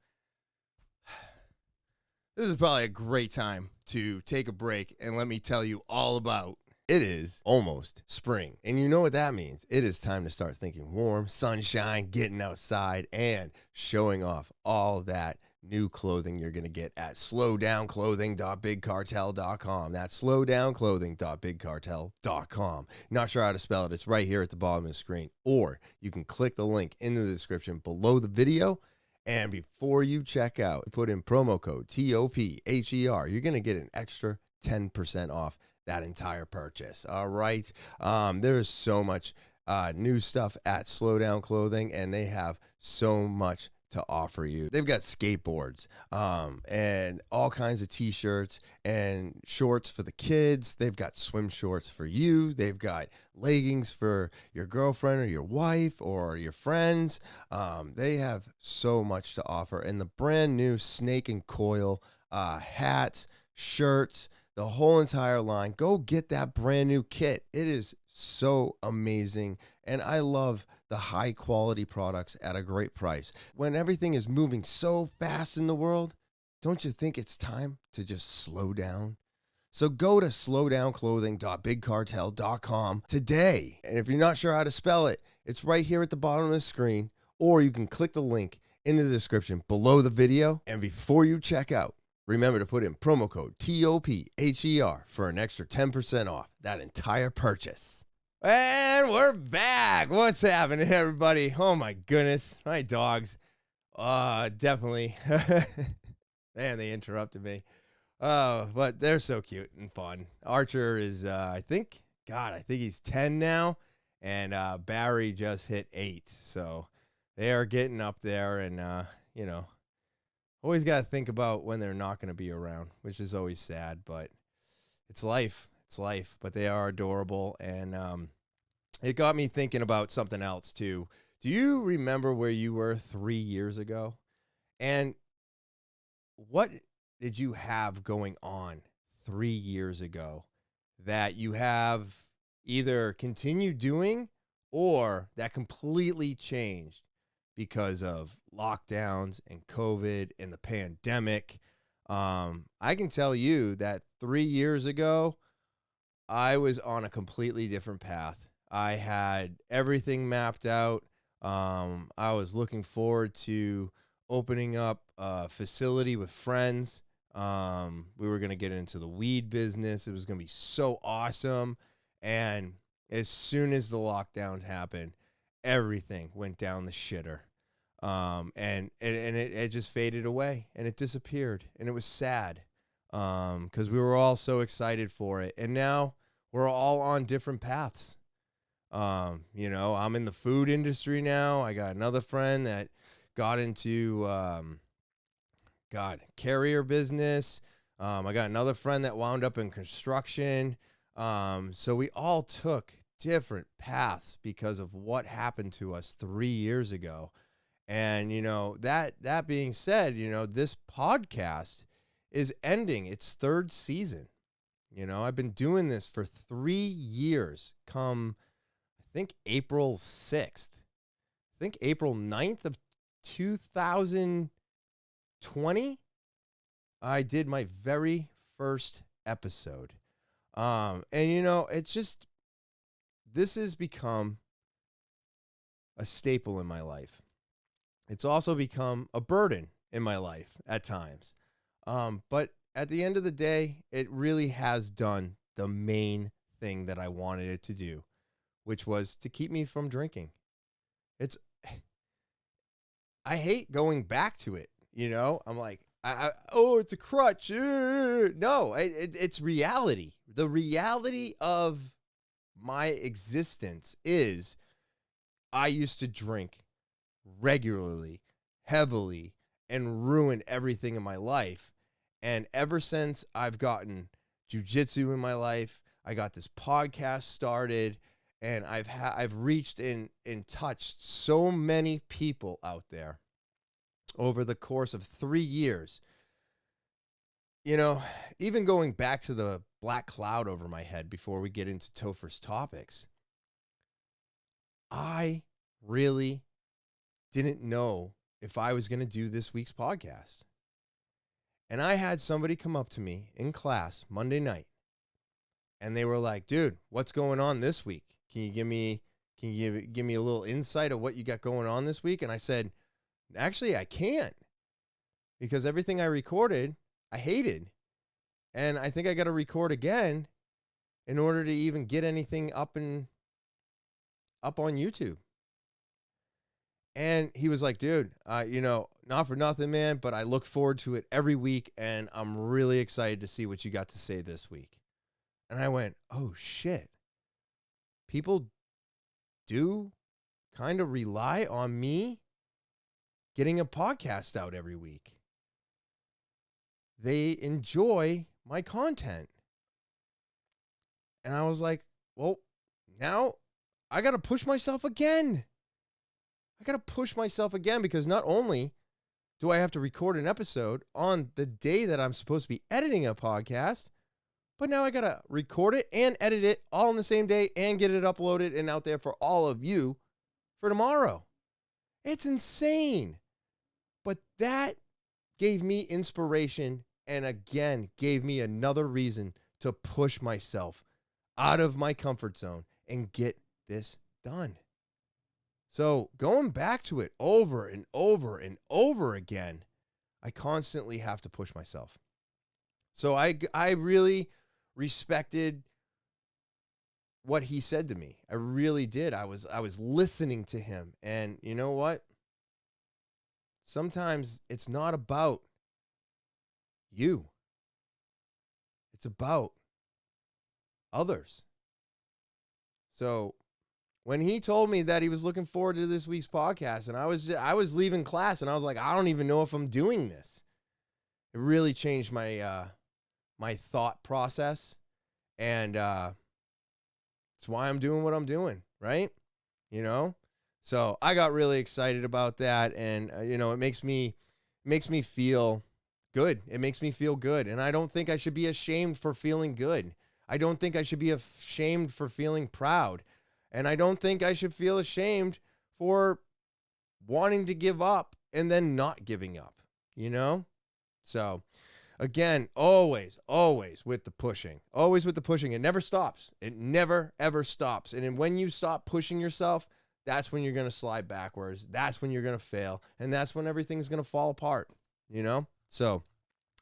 S1: This is probably a great time to take a break and let me tell you all about. It is almost spring, and you know what that means. It is time to start thinking warm, sunshine, getting outside, and showing off all that new clothing you're going to get at slowdownclothing.bigcartel.com. That's slowdownclothing.bigcartel.com. Not sure how to spell it. It's right here at the bottom of the screen. Or you can click the link in the description below the video. And before you check out, put in promo code TOPHER. You're going to get an extra 10% off that entire purchase. All right. There is so much new stuff at Slowdown Clothing, and they have so much to offer you. They've got skateboards and all kinds of t-shirts and shorts for the kids. They've got swim shorts for you. They've got leggings for your girlfriend or your wife or your friends. They have so much to offer. And the brand new Snake and Coil hats, shirts, the whole entire line. Go get that brand new kit. It is so amazing. And I love the high quality products at a great price. When everything is moving so fast in the world, don't you think it's time to just slow down? So go to slowdownclothing.bigcartel.com today. And if you're not sure how to spell it, it's right here at the bottom of the screen, or you can click the link in the description below the video. And before you check out, remember to put in promo code TOPHER for an extra 10% off that entire purchase. And we're back. What's happening, everybody? Oh, my goodness. My dogs. Definitely. Man, they interrupted me. But they're so cute and fun. Archer is, I think he's 10 now. And Barry just hit 8. So they are getting up there. And, always got to think about when they're not going to be around, which is always sad. But it's life. It's life. But they are adorable. And it got me thinking about something else, too. Do you remember where you were 3 years ago? And what did you have going on 3 years ago that you have either continued doing or that completely changed because of lockdowns and COVID and the pandemic? I can tell you that 3 years ago, I was on a completely different path. I had everything mapped out. I was looking forward to opening up a facility with friends. We were going to get into the weed business. It was going to be so awesome. And as soon as the lockdown happened, everything went down the shitter. And it just faded away and it disappeared and it was sad. because we were all so excited for it. And now we're all on different paths. You know, I'm in the food industry now. I got another friend that got into, carrier business. I got another friend that wound up in construction. So we all took different paths because of what happened to us 3 years ago. And, you know, that being said, you know, this podcast is ending its 3rd season. You know, I've been doing this for 3 years. Come, I think, April 6th. I think April 9th of 2020, I did my very first episode. And, you know, it's just, this has become a staple in my life. It's also become a burden in my life at times. But at the end of the day, it really has done the main thing that I wanted it to do, which was to keep me from drinking. I hate going back to it. You know, I'm like, it's a crutch. No, it's reality. The reality of my existence is I used to drink regularly, heavily, and ruin everything in my life. And ever since I've gotten jujitsu in my life, I got this podcast started, and I've reached and touched so many people out there over the course of 3 years. You know, even going back to the black cloud over my head before we get into Topher's topics, I really didn't know if I was going to do this week's podcast. And I had somebody come up to me in class Monday night, and they were like, dude, what's going on this week? Can you give me a little insight of what you got going on this week? And I said, actually, I can't, because everything I recorded, I hated. And I think I got to record again in order to even get anything up on YouTube. And he was like, dude, you know, not for nothing, man, but I look forward to it every week, and I'm really excited to see what you got to say this week. And I went, oh, shit. People do kind of rely on me getting a podcast out every week. They enjoy my content. And I was like, well, now I got to push myself again. Because not only do I have to record an episode on the day that I'm supposed to be editing a podcast, but now I got to record it and edit it all on the same day and get it uploaded and out there for all of you for tomorrow. It's insane. But that gave me inspiration, and again, gave me another reason to push myself out of my comfort zone and get this done. So going back to it over and over and over again, I constantly have to push myself. So I really respected what he said to me. I really did. I was listening to him. And you know what? Sometimes it's not about you. It's about others. So when he told me that he was looking forward to this week's podcast, and I was leaving class, and I was like, I don't even know if I'm doing this. It really changed my my thought process, and it's why I'm doing what I'm doing, right? You know, so I got really excited about that, and you know, it makes me feel good. It makes me feel good, and I don't think I should be ashamed for feeling good. I don't think I should be ashamed for feeling proud. And I don't think I should feel ashamed for wanting to give up and then not giving up, you know? So, again, always with the pushing. Always with the pushing. It never stops. It never, ever stops. And then when you stop pushing yourself, that's when you're going to slide backwards. That's when you're going to fail. And that's when everything's going to fall apart, you know? So,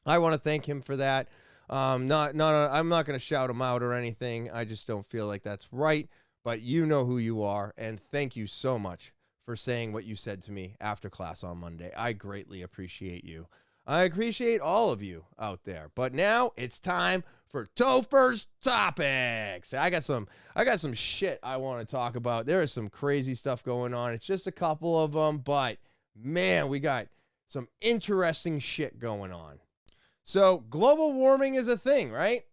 S1: I want to thank him for that. I'm not going to shout him out or anything. I just don't feel like that's right. But you know who you are, and thank you so much for saying what you said to me after class on Monday. I greatly appreciate you. I appreciate all of you out there. But now it's time for Topher's Topics. I got some shit I want to talk about. There is some crazy stuff going on. It's just a couple of them, but man, we got some interesting shit going on. So global warming is a thing, right?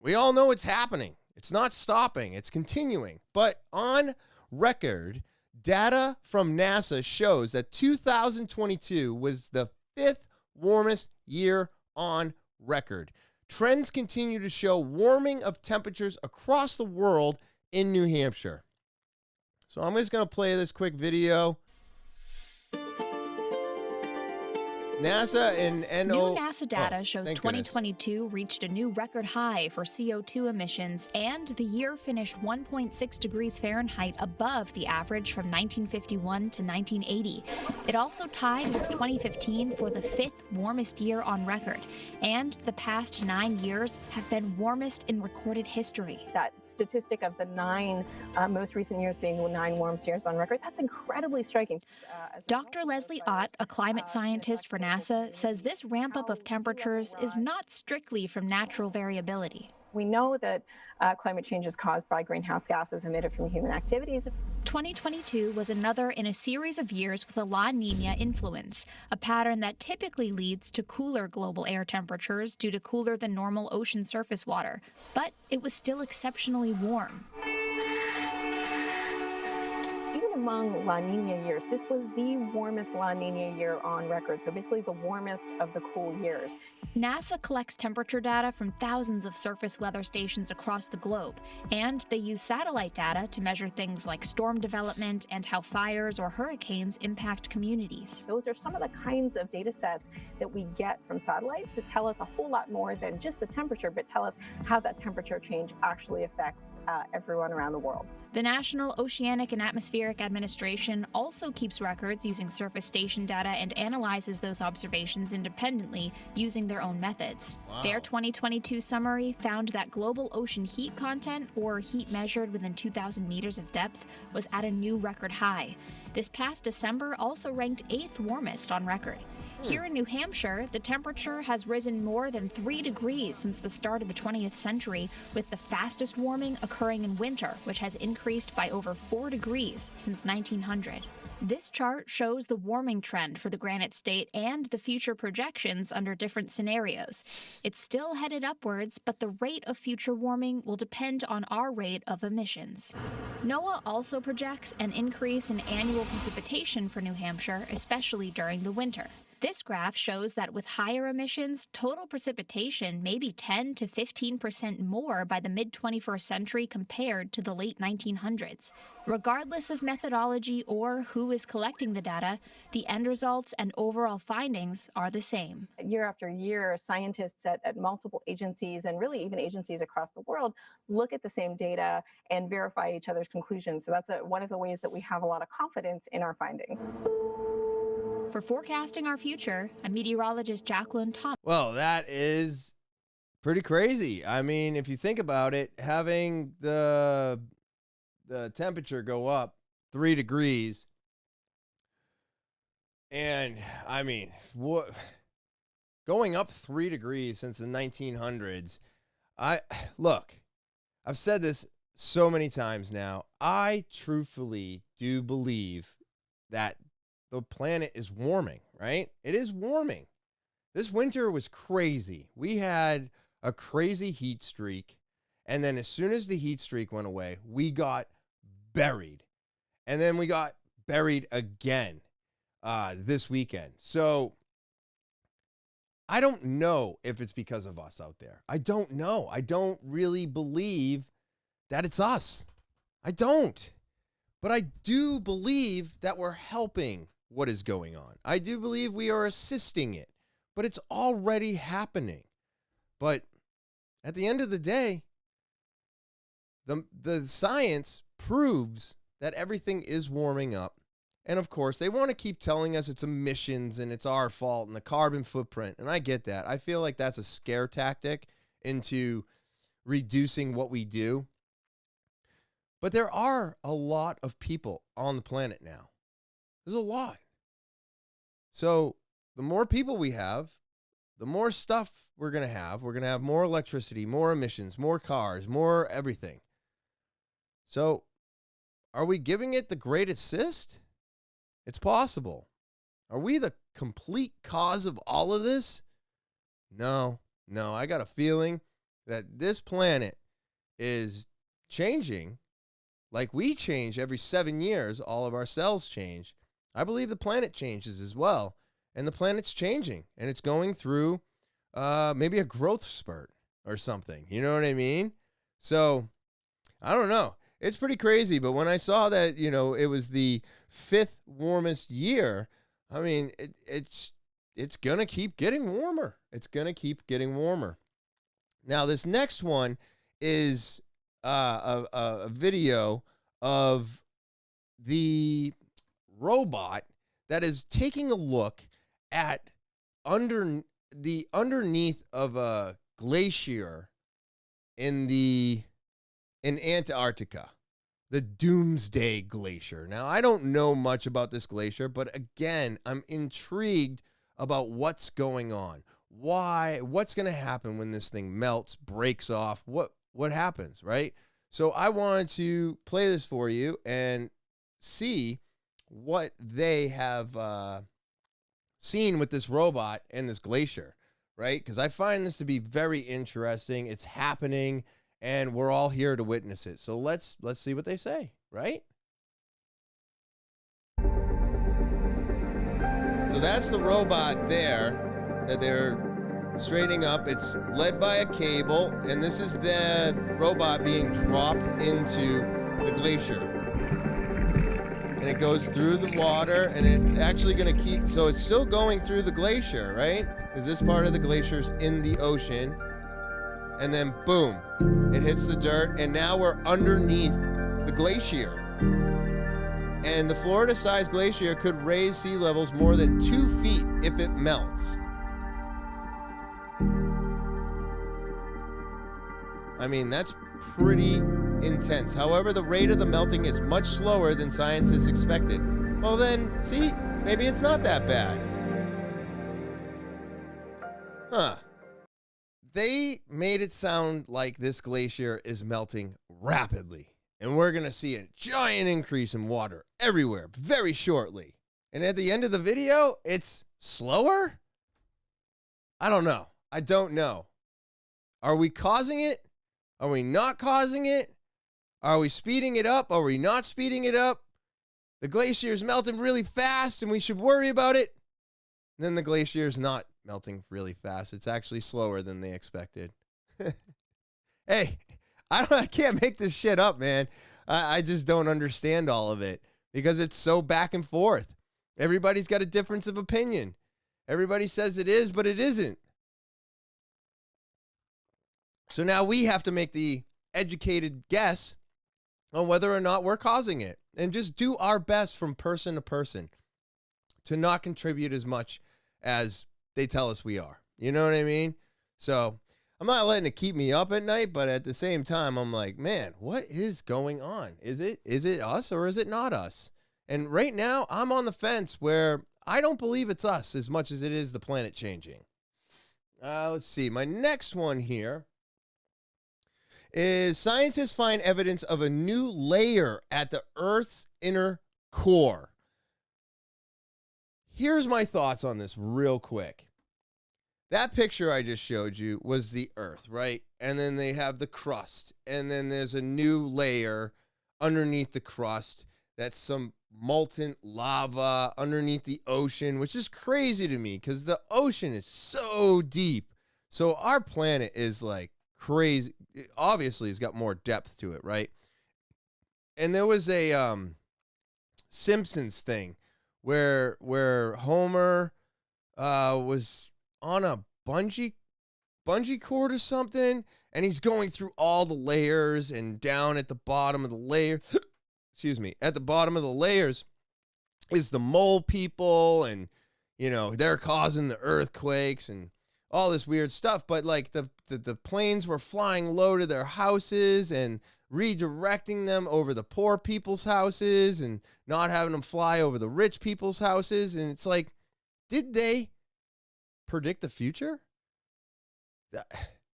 S1: We all know it's happening. It's not stopping. It's continuing. But on record, data from NASA shows that 2022 was the 5th warmest year on record. Trends continue to show warming of temperatures across the world in New Hampshire. So I'm just going to play this quick video. NASA and
S4: New NASA data shows 2022 reached a new record high for CO2 emissions, and the year finished 1.6 degrees Fahrenheit above the average from 1951 to 1980. It also tied with 2015 for the 5th warmest year on record, and the past 9 years have been warmest in recorded history.
S5: That statistic of the 9 most recent years being the 9 warmest years on record, that's incredibly striking.
S4: Dr. Leslie Ott, a climate scientist for NASA, says this ramp-up of temperatures is not strictly from natural variability.
S5: We know that climate change is caused by greenhouse gases emitted from human activities.
S4: 2022 was another in a series of years with a La Niña influence, a pattern that typically leads to cooler global air temperatures due to cooler than normal ocean surface water, but it was still exceptionally warm.
S5: Among La Niña years, this was the warmest La Niña year on record, so basically the warmest of the cool years.
S4: NASA collects temperature data from thousands of surface weather stations across the globe, and they use satellite data to measure things like storm development and how fires or hurricanes impact communities.
S5: Those are some of the kinds of data sets that we get from satellites to tell us a whole lot more than just the temperature, but tell us how that temperature change actually affects everyone around the world.
S4: The National Oceanic and Atmospheric Administration also keeps records using surface station data and analyzes those observations independently using their own methods. Wow. Their 2022 summary found that global ocean heat content, or heat measured within 2,000 meters of depth, was at a new record high. This past December also ranked 8th warmest on record. Here in New Hampshire, the temperature has risen more than 3 degrees since the start of the 20th century, with the fastest warming occurring in winter, which has increased by over 4 degrees since 1900. This chart shows the warming trend for the Granite State and the future projections under different scenarios. It's still headed upwards, but the rate of future warming will depend on our rate of emissions. NOAA also projects an increase in annual precipitation for New Hampshire, especially during the winter. This graph shows that with higher emissions, total precipitation may be 10 to 15% more by the mid-21st century compared to the late 1900s. Regardless of methodology or who is collecting the data, the end results and overall findings are the same.
S5: Year after year, scientists at multiple agencies, and really even agencies across the world, look at the same data and verify each other's conclusions. So that's one of the ways that we have a lot of confidence in our findings.
S4: For forecasting our future, I'm meteorologist Jacqueline Thomas.
S1: Well, that is pretty crazy. I mean, if you think about it, having the temperature go up 3 degrees, and I mean, what going up 3 degrees since the 1900s. I've said this so many times now. I truthfully do believe that the planet is warming, right? It is warming. This winter was crazy. We had a crazy heat streak, and then as soon as the heat streak went away, we got buried. And then we got buried again this weekend. So I don't know if it's because of us out there. I don't know. I don't really believe that it's us. I don't. But I do believe that we're helping what is going on. I do believe we are assisting it, but it's already happening. But at the end of the day, the science proves that everything is warming up. And of course, they want to keep telling us it's emissions and it's our fault and the carbon footprint. And I get that. I feel like that's a scare tactic into reducing what we do. But there are a lot of people on the planet now. There's a lot. So the more people we have, the more stuff we're going to have more electricity, more emissions, more cars, more everything. So are we giving it the great assist? It's possible. Are we the complete cause of all of this? No. I got a feeling that this planet is changing like we change every 7 years. All of our cells change. I believe the planet changes as well. And the planet's changing. And it's going through maybe a growth spurt or something. You know what I mean? So, I don't know. It's pretty crazy. But when I saw that, it was the 5th warmest year, I mean, it's going to keep getting warmer. It's going to keep getting warmer. Now, this next one is a video of the robot that is taking a look at underneath of a glacier in Antarctica, the Doomsday Glacier. Now, I don't know much about this glacier, but again, I'm intrigued about what's going on. What's going to happen when this thing melts, breaks off? What happens, right? So I wanted to play this for you and see what they have seen with this robot and this glacier, right? Because I find this to be very interesting. It's happening, and we're all here to witness it. So let's see what they say, right? So that's the robot there that they're straightening up. It's led by a cable, and this is the robot being dropped into the glacier. And it goes through the water, and it's actually going to keep, so it's still going through the glacier, right? Because this part of the glacier is in the ocean. And then boom, it hits the dirt, and now we're underneath the glacier. And the Florida-sized glacier could raise sea levels more than 2 feet if it melts. I mean, that's pretty intense. However, the rate of the melting is much slower than scientists expected. Well then, see, maybe it's not that bad. Huh. They made it sound like this glacier is melting rapidly, and we're going to see a giant increase in water everywhere very shortly. And at the end of the video, it's slower? I don't know. I don't know. Are we causing it? Are we not causing it? Are we speeding it up? Are we not speeding it up? The glacier is melting really fast and we should worry about it. And then the glacier is not melting really fast. It's actually slower than they expected. Hey, I can't make this shit up, man. I just don't understand all of it because it's so back and forth. Everybody's got a difference of opinion. Everybody says it is, but it isn't. So now we have to make the educated guess on whether or not we're causing it and just do our best from person to person to not contribute as much as they tell us we are. You know what I mean? So I'm not letting it keep me up at night, but at the same time, I'm like, man, what is going on? Is it us or is it not us? And right now I'm on the fence where I don't believe it's us as much as it is the planet changing. Let's see. My next one here is scientists find evidence of a new layer at the Earth's inner core. Here's my thoughts on this real quick. That picture I just showed you was the Earth, right? And then they have the crust. And then there's a new layer underneath the crust. That's some molten lava underneath the ocean, which is crazy to me because the ocean is so deep. So our planet is like crazy. Obviously, it's got more depth to it, right? And there was a Simpsons thing where Homer was on a bungee cord or something, and he's going through all the layers, and down at the bottom of the layer, at the bottom of the layers is the mole people, and they're causing the earthquakes and all this weird stuff. But like the planes were flying low to their houses and redirecting them over the poor people's houses and not having them fly over the rich people's houses. And it's like, did they predict the future?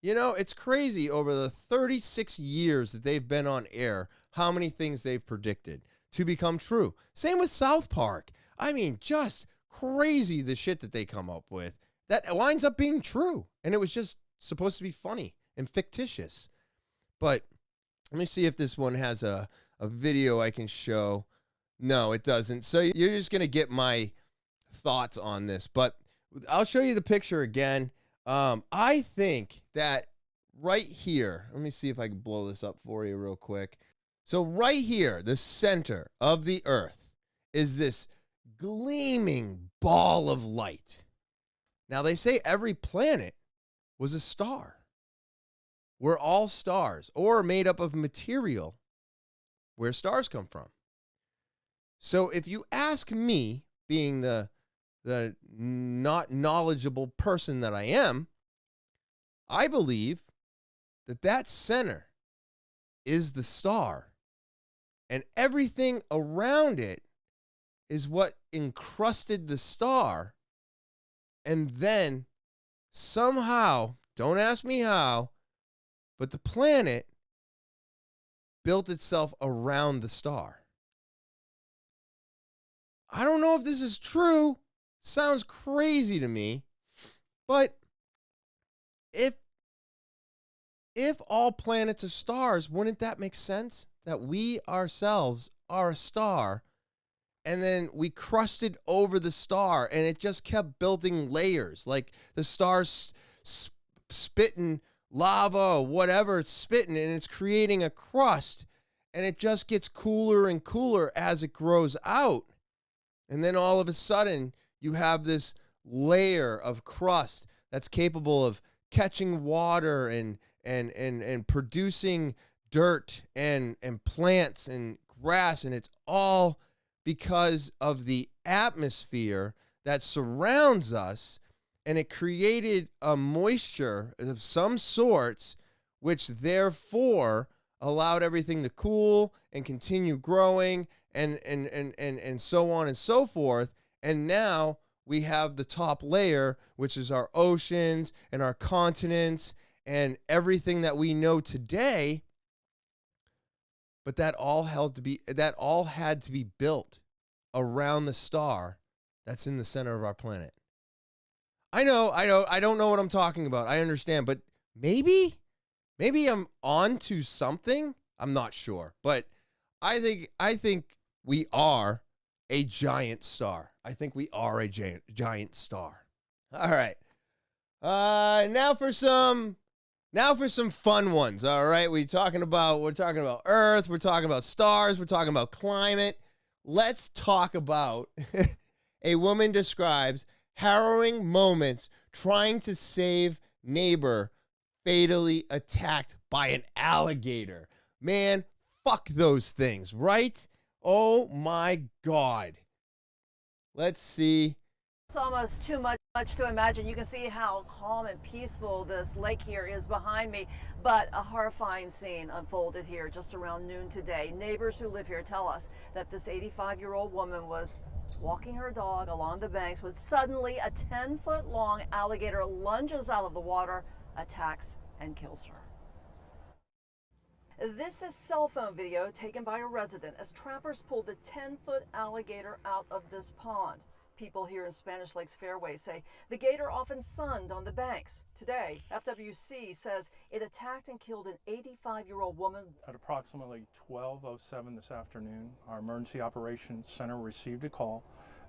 S1: You know, it's crazy over the 36 years that they've been on air, how many things they've predicted to become true. Same with South Park. I mean, just crazy the shit that they come up with that winds up being true. And it was just supposed to be funny and fictitious. But let me see if this one has a video I can show. No, it doesn't. So you're just going to get my thoughts on this. But I'll show you the picture again. I think that right here, let me see if I can blow this up for you real quick. So right here, the center of the earth is this gleaming ball of light. Now they say every planet was a star. We're all stars or made up of material where stars come from. So if you ask me, being the not knowledgeable person that I am, I believe that center is the star, and everything around it is what encrusted the star, and then somehow, don't ask me how, but the planet built itself around the star. I don't know if this is true. Sounds crazy to me. But if all planets are stars, wouldn't that make sense? That we ourselves are a star, and then we crusted over the star, and it just kept building layers, like the star's spitting lava or whatever it's spitting, and it's creating a crust, and it just gets cooler and cooler as it grows out. And then all of a sudden, you have this layer of crust that's capable of catching water and producing dirt and plants and grass, and it's all because of the atmosphere that surrounds us, and it created a moisture of some sorts, which therefore allowed everything to cool and continue growing and so on and so forth. And now we have the top layer, which is our oceans and our continents and everything that we know today. But that all had to be built around the star that's in the center of our planet. I don't know what I'm talking about. I understand, but maybe I'm onto something. I'm not sure, but I think we are a giant star. I think we are a giant star. All right. Now for some fun ones. All right. We're talking about Earth. We're talking about stars. We're talking about climate. Let's talk about a woman describes harrowing moments trying to save neighbor fatally attacked by an alligator. Man, fuck those things, right? Oh my God. Let's see.
S6: It's almost too much to imagine. You can see how calm and peaceful this lake here is behind me, but a horrifying scene unfolded here just around noon today. Neighbors who live here tell us that this 85-year-old woman was walking her dog along the banks when suddenly a 10-foot-long alligator lunges out of the water, attacks, and kills her. This is cell phone video taken by a resident as trappers pulled the 10-foot alligator out of this pond. People here in Spanish Lakes Fairway say the gator often sunned on the banks. Today, FWC says it attacked and killed an 85-year-old woman.
S7: At approximately 12:07 this afternoon, our Emergency Operations Center received a call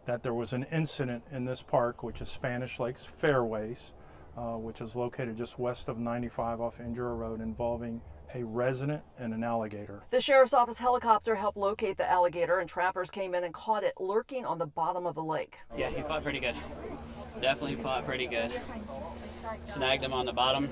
S7: that there was an incident in this park, which is Spanish Lakes Fairways, which is located just west of 95 off Indra Road, involving a resident and an alligator.
S6: The sheriff's office helicopter helped locate the alligator, and trappers came in and caught it lurking on the bottom of the lake.
S8: Yeah, he fought pretty good. Definitely fought pretty good. Snagged him on the bottom.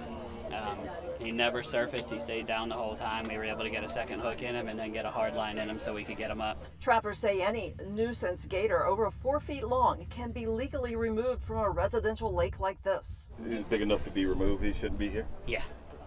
S8: He never surfaced. He stayed down the whole time. We were able to get a second hook in him and then get a hard line in him so we could get him up.
S6: Trappers say any nuisance gator over 4 feet long can be legally removed from a residential lake like this.
S9: He's big enough to be removed. He shouldn't be here.
S8: Yeah,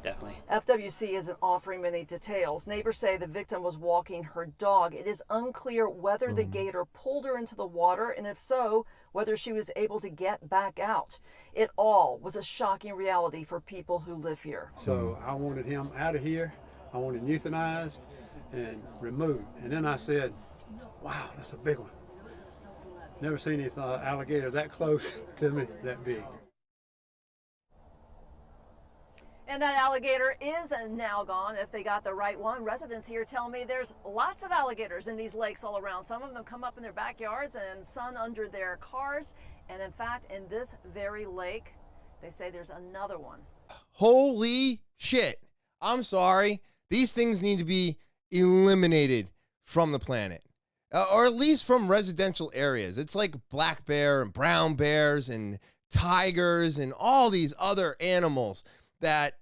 S8: definitely.
S6: FWC isn't offering many details. Neighbors say the victim was walking her dog. It is unclear whether the gator pulled her into the water, and if so, whether she was able to get back out. It all was a shocking reality for people who live here.
S9: So I wanted him out of here. I wanted him euthanized and removed. And then I said, wow, that's a big one. Never seen any alligator that close to me, that big.
S6: And that alligator is now gone if they got the right one. Residents here tell me there's lots of alligators in these lakes all around. Some of them come up in their backyards and sun under their cars. And in fact, in this very lake, they say there's another one.
S1: Holy shit. I'm sorry. These things need to be eliminated from the planet. Or at least from residential areas. It's like black bear and brown bears and tigers and all these other animals that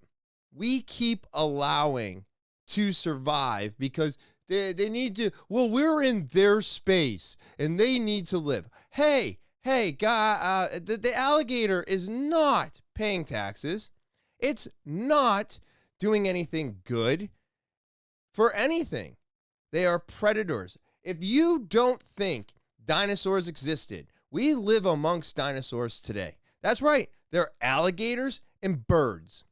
S1: we keep allowing to survive because they need to, well, we're in their space and they need to live. Hey, guy, the alligator is not paying taxes. It's not doing anything good for anything. They are predators. If you don't think dinosaurs existed, we live amongst dinosaurs today. That's right. They're alligators and birds.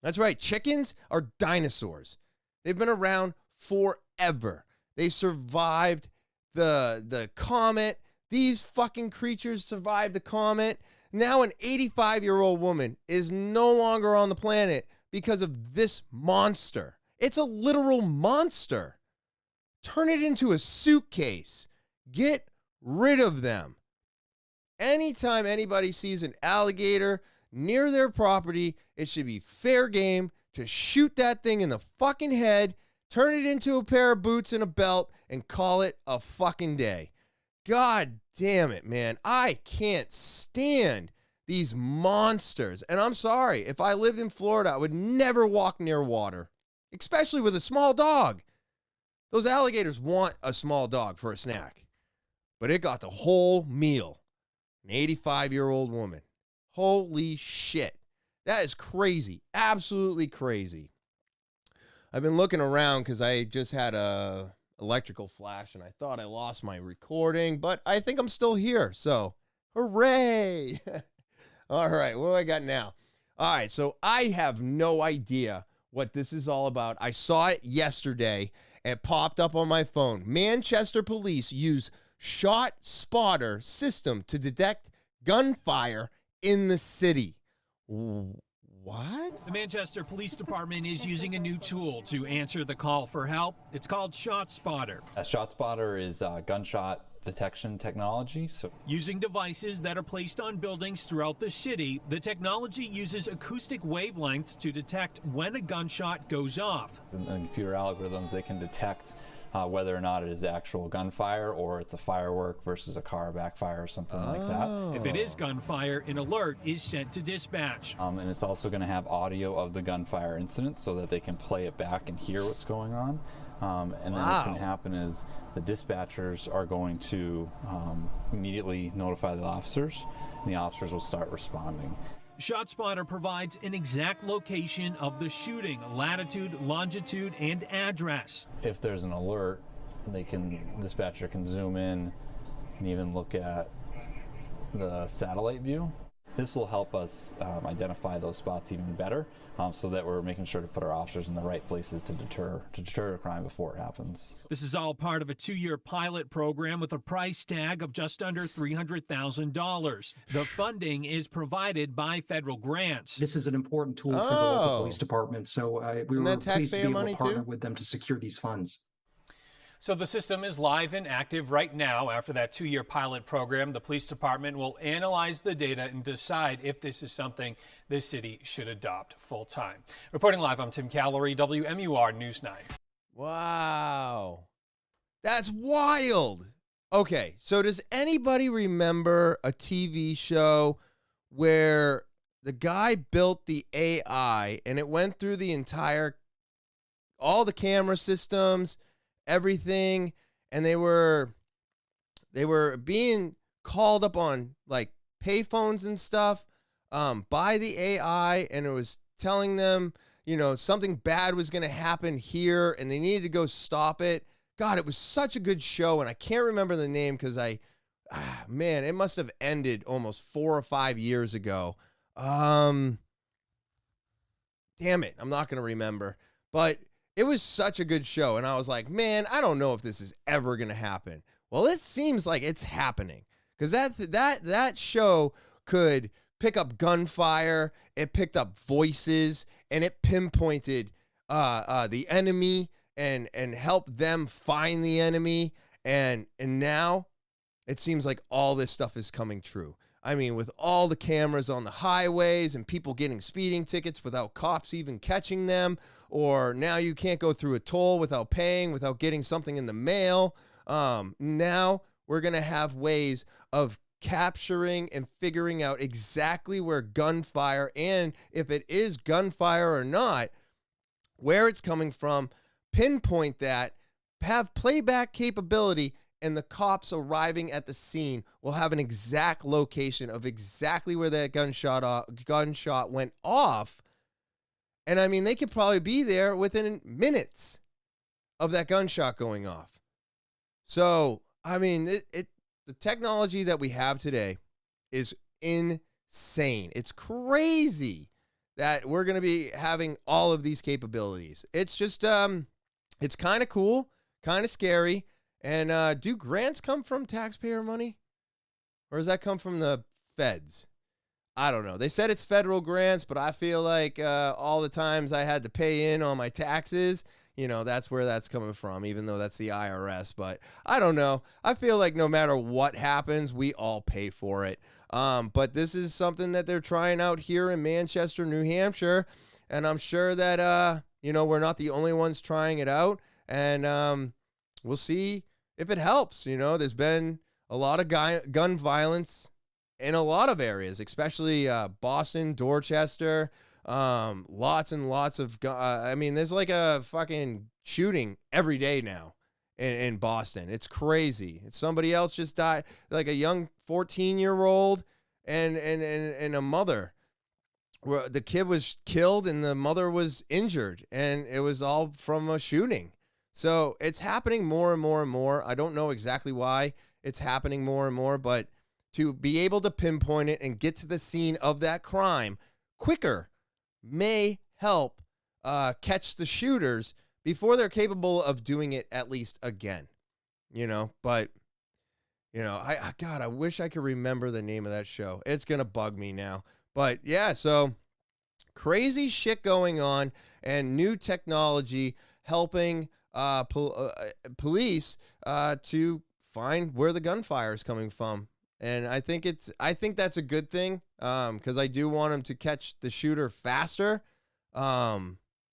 S1: That's right. Chickens are dinosaurs. They've been around forever. They survived the comet. These fucking creatures survived the comet. Now an 85-year-old woman is no longer on the planet because of this monster. It's a literal monster. Turn it into a suitcase. Get rid of them. Anytime anybody sees an alligator near their property, it should be fair game to shoot that thing in the fucking head, turn it into a pair of boots and a belt, and call it a fucking day. God damn it, man. I can't stand these monsters. And I'm sorry, if I lived in Florida, I would never walk near water, especially with a small dog. Those alligators want a small dog for a snack, but it got the whole meal. An 85-year-old woman. Holy shit. That is crazy. Absolutely crazy. I've been looking around because I just had a electrical flash and I thought I lost my recording, but I think I'm still here. So, hooray. All right, what do I got now? All right, so I have no idea what this is all about. I saw it yesterday. It popped up on my phone. Manchester police use ShotSpotter system to detect gunfire in the city. What?
S10: The Manchester Police Department is using a new tool to answer the call for help. It's called ShotSpotter.
S11: ShotSpotter is gunshot detection technology. So, using
S10: devices that are placed on buildings throughout the city, the technology uses acoustic wavelengths to detect when a gunshot goes off.
S11: In computer algorithms, they can detect whether or not it is actual gunfire or it's a firework versus a car backfire or something like that.
S10: If it is gunfire, an alert is sent to dispatch.
S11: And it's also going to have audio of the gunfire incident so that they can play it back and hear what's going on. And then what's going to happen is the dispatchers are going to immediately notify the officers, and the officers will start responding.
S10: ShotSpotter provides an exact location of the shooting, latitude, longitude, and address.
S11: If there's an alert, dispatcher can zoom in and even look at the satellite view. This will help us identify those spots even better, so that we're making sure to put our officers in the right places to deter a crime before it happens.
S10: This is all part of a 2-year pilot program with a price tag of just under $300,000. The funding is provided by federal grants.
S12: This is an important tool for the local police department, so we were pleased to be able to partner with them to secure these funds.
S10: So the system is live and active right now. After that 2-year pilot program, the police department will analyze the data and decide if this is something the city should adopt full time. Reporting live, I'm Tim Callery, WMUR News 9.
S1: Wow. That's wild. Okay, so does anybody remember a TV show where the guy built the AI and it went through all the camera systems, everything, and they were being called up on like payphones and stuff by the AI, and it was telling them something bad was going to happen here and they needed to go stop it. God, it was such a good show, and I can't remember the name because man, it must have ended almost 4 or 5 years ago. Damn it, I'm not going to remember. But it was such a good show, and I was like, man, I don't know if this is ever going to happen. Well, it seems like it's happening because that show could pick up gunfire, it picked up voices, and it pinpointed the enemy and helped them find the enemy. And now it seems like all this stuff is coming true. I mean, with all the cameras on the highways and people getting speeding tickets without cops even catching them, or now you can't go through a toll without paying, without getting something in the mail. Now we're going to have ways of capturing and figuring out exactly where gunfire, and if it is gunfire or not, where it's coming from, pinpoint that, have playback capability, and the cops arriving at the scene will have an exact location of exactly where that gunshot went off. And I mean, they could probably be there within minutes of that gunshot going off. So, I mean, the technology that we have today is insane. It's crazy that we're going to be having all of these capabilities. It's just, it's kind of cool, kind of scary. And do grants come from taxpayer money? Or does that come from the feds? I don't know. They said it's federal grants, but I feel like all the times I had to pay in on my taxes, that's where that's coming from, even though that's the IRS. But I don't know. I feel like no matter what happens, we all pay for it. But this is something that they're trying out here in Manchester, New Hampshire. And I'm sure that, we're not the only ones trying it out. And we'll see if it helps. There's been a lot of gun violence in a lot of areas, especially Boston, Dorchester, lots and lots of there's like a fucking shooting every day now in Boston. It's crazy. Somebody else just died, like a young 14-year-old and a mother. Where the kid was killed and the mother was injured, and it was all from a shooting. So it's happening more and more and more. I don't know exactly why it's happening more and more, but to be able to pinpoint it and get to the scene of that crime quicker may help catch the shooters before they're capable of doing it at least again. But I wish I could remember the name of that show. It's going to bug me now. But yeah, so crazy shit going on and new technology helping police to find where the gunfire is coming from. And I think that's a good thing, because I do want them to catch the shooter faster. I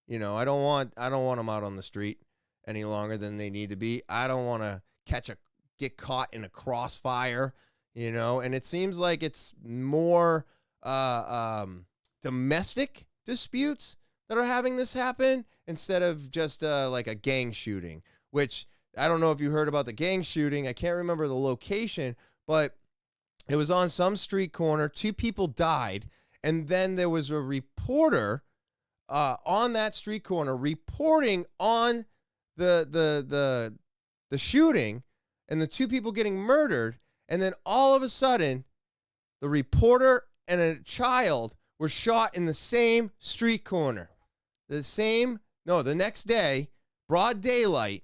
S1: don't want them out on the street any longer than they need to be. I don't want to get caught in a crossfire, and it seems like it's more domestic disputes that are having this happen instead of just like a gang shooting, which I don't know if you heard about the gang shooting. I can't remember the location, but it was on some street corner. 2 people died, and then there was a reporter on that street corner reporting on the shooting and the 2 people getting murdered, and then all of a sudden, the reporter and a child were shot in the same street corner. The next day, broad daylight.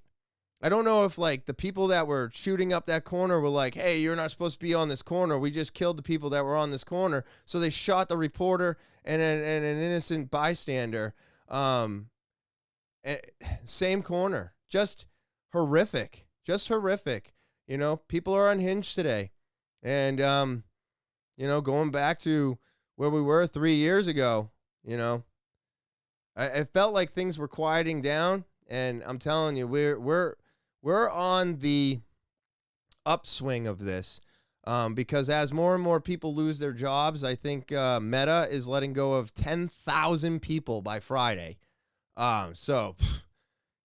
S1: I don't know if like the people that were shooting up that corner were like, hey, you're not supposed to be on this corner. We just killed the people that were on this corner. So they shot the reporter and an innocent bystander. Same corner. Just horrific. People are unhinged today. And, going back to where we were 3 years ago, I felt like things were quieting down. And I'm telling you, we're on the upswing of this, because as more and more people lose their jobs, I think Meta is letting go of 10,000 people by Friday. So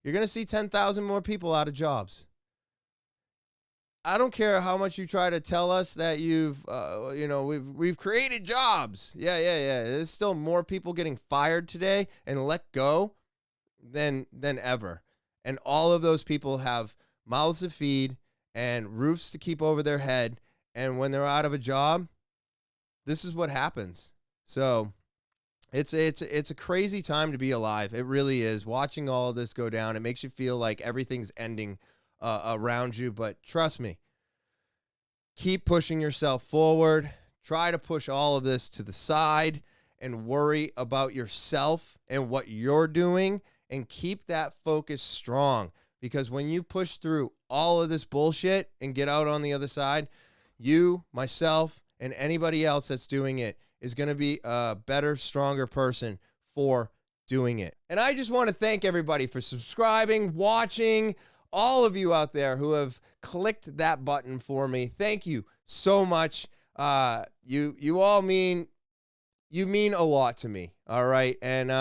S1: you're going to see 10,000 more people out of jobs. I don't care how much you try to tell us that we've created jobs. Yeah. There's still more people getting fired today and let go than ever. And all of those people have mouths to feed and roofs to keep over their head. And when they're out of a job, this is what happens. So it's a crazy time to be alive. It really is. Watching all of this go down, it makes you feel like everything's ending around you. But trust me, keep pushing yourself forward. Try to push all of this to the side and worry about yourself and what you're doing, and keep that focus strong. Because when you push through all of this bullshit and get out on the other side, you, myself, and anybody else that's doing it is going to be a better, stronger person for doing it. And I just want to thank everybody for subscribing, watching, all of you out there who have clicked that button for me. Thank you so much. You all mean a lot to me. All right. And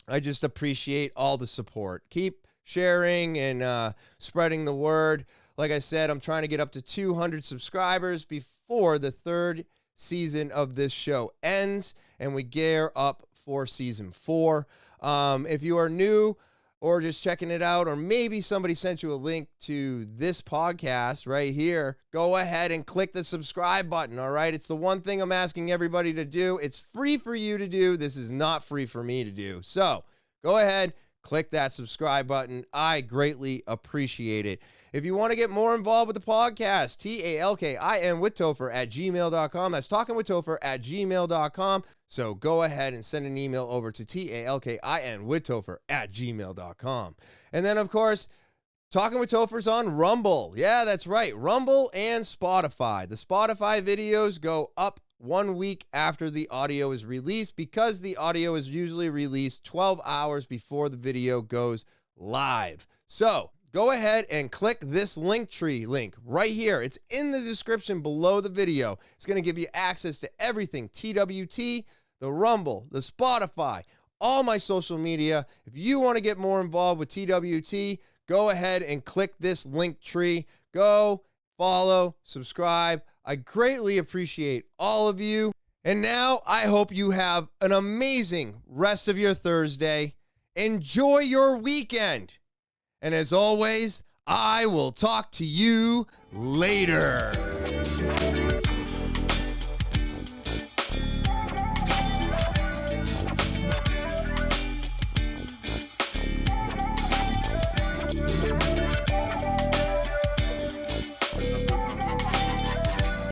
S1: I just appreciate all the support. Keep sharing and spreading the word. Like I said, I'm trying to get up to 200 subscribers before the third season of this show ends and we gear up for season 4. If you are new or just checking it out, or maybe somebody sent you a link to this podcast right here, go ahead and click the subscribe button, all right? It's the one thing I'm asking everybody to do. It's free for you to do. This is not free for me to do. So go ahead, click that subscribe button. I greatly appreciate it. If you want to get more involved with the podcast, talkinwithtopher@gmail.com. That's talkinwithtopher@gmail.com. So go ahead and send an email over to talkinwithtopher@gmail.com. And then, of course, Talking with Topher's on Rumble. Yeah, that's right. Rumble and Spotify. The Spotify videos go up 1 week after the audio is released, because the audio is usually released 12 hours before the video goes live. So go ahead and click this Linktree link right here. It's in the description below the video. It's going to give you access to everything TWT, the Rumble, the Spotify, all my social media. If you want to get more involved with TWT, go ahead and click this Linktree. Go follow, subscribe. I greatly appreciate all of you. And now I hope you have an amazing rest of your Thursday. Enjoy your weekend. And as always, I will talk to you later.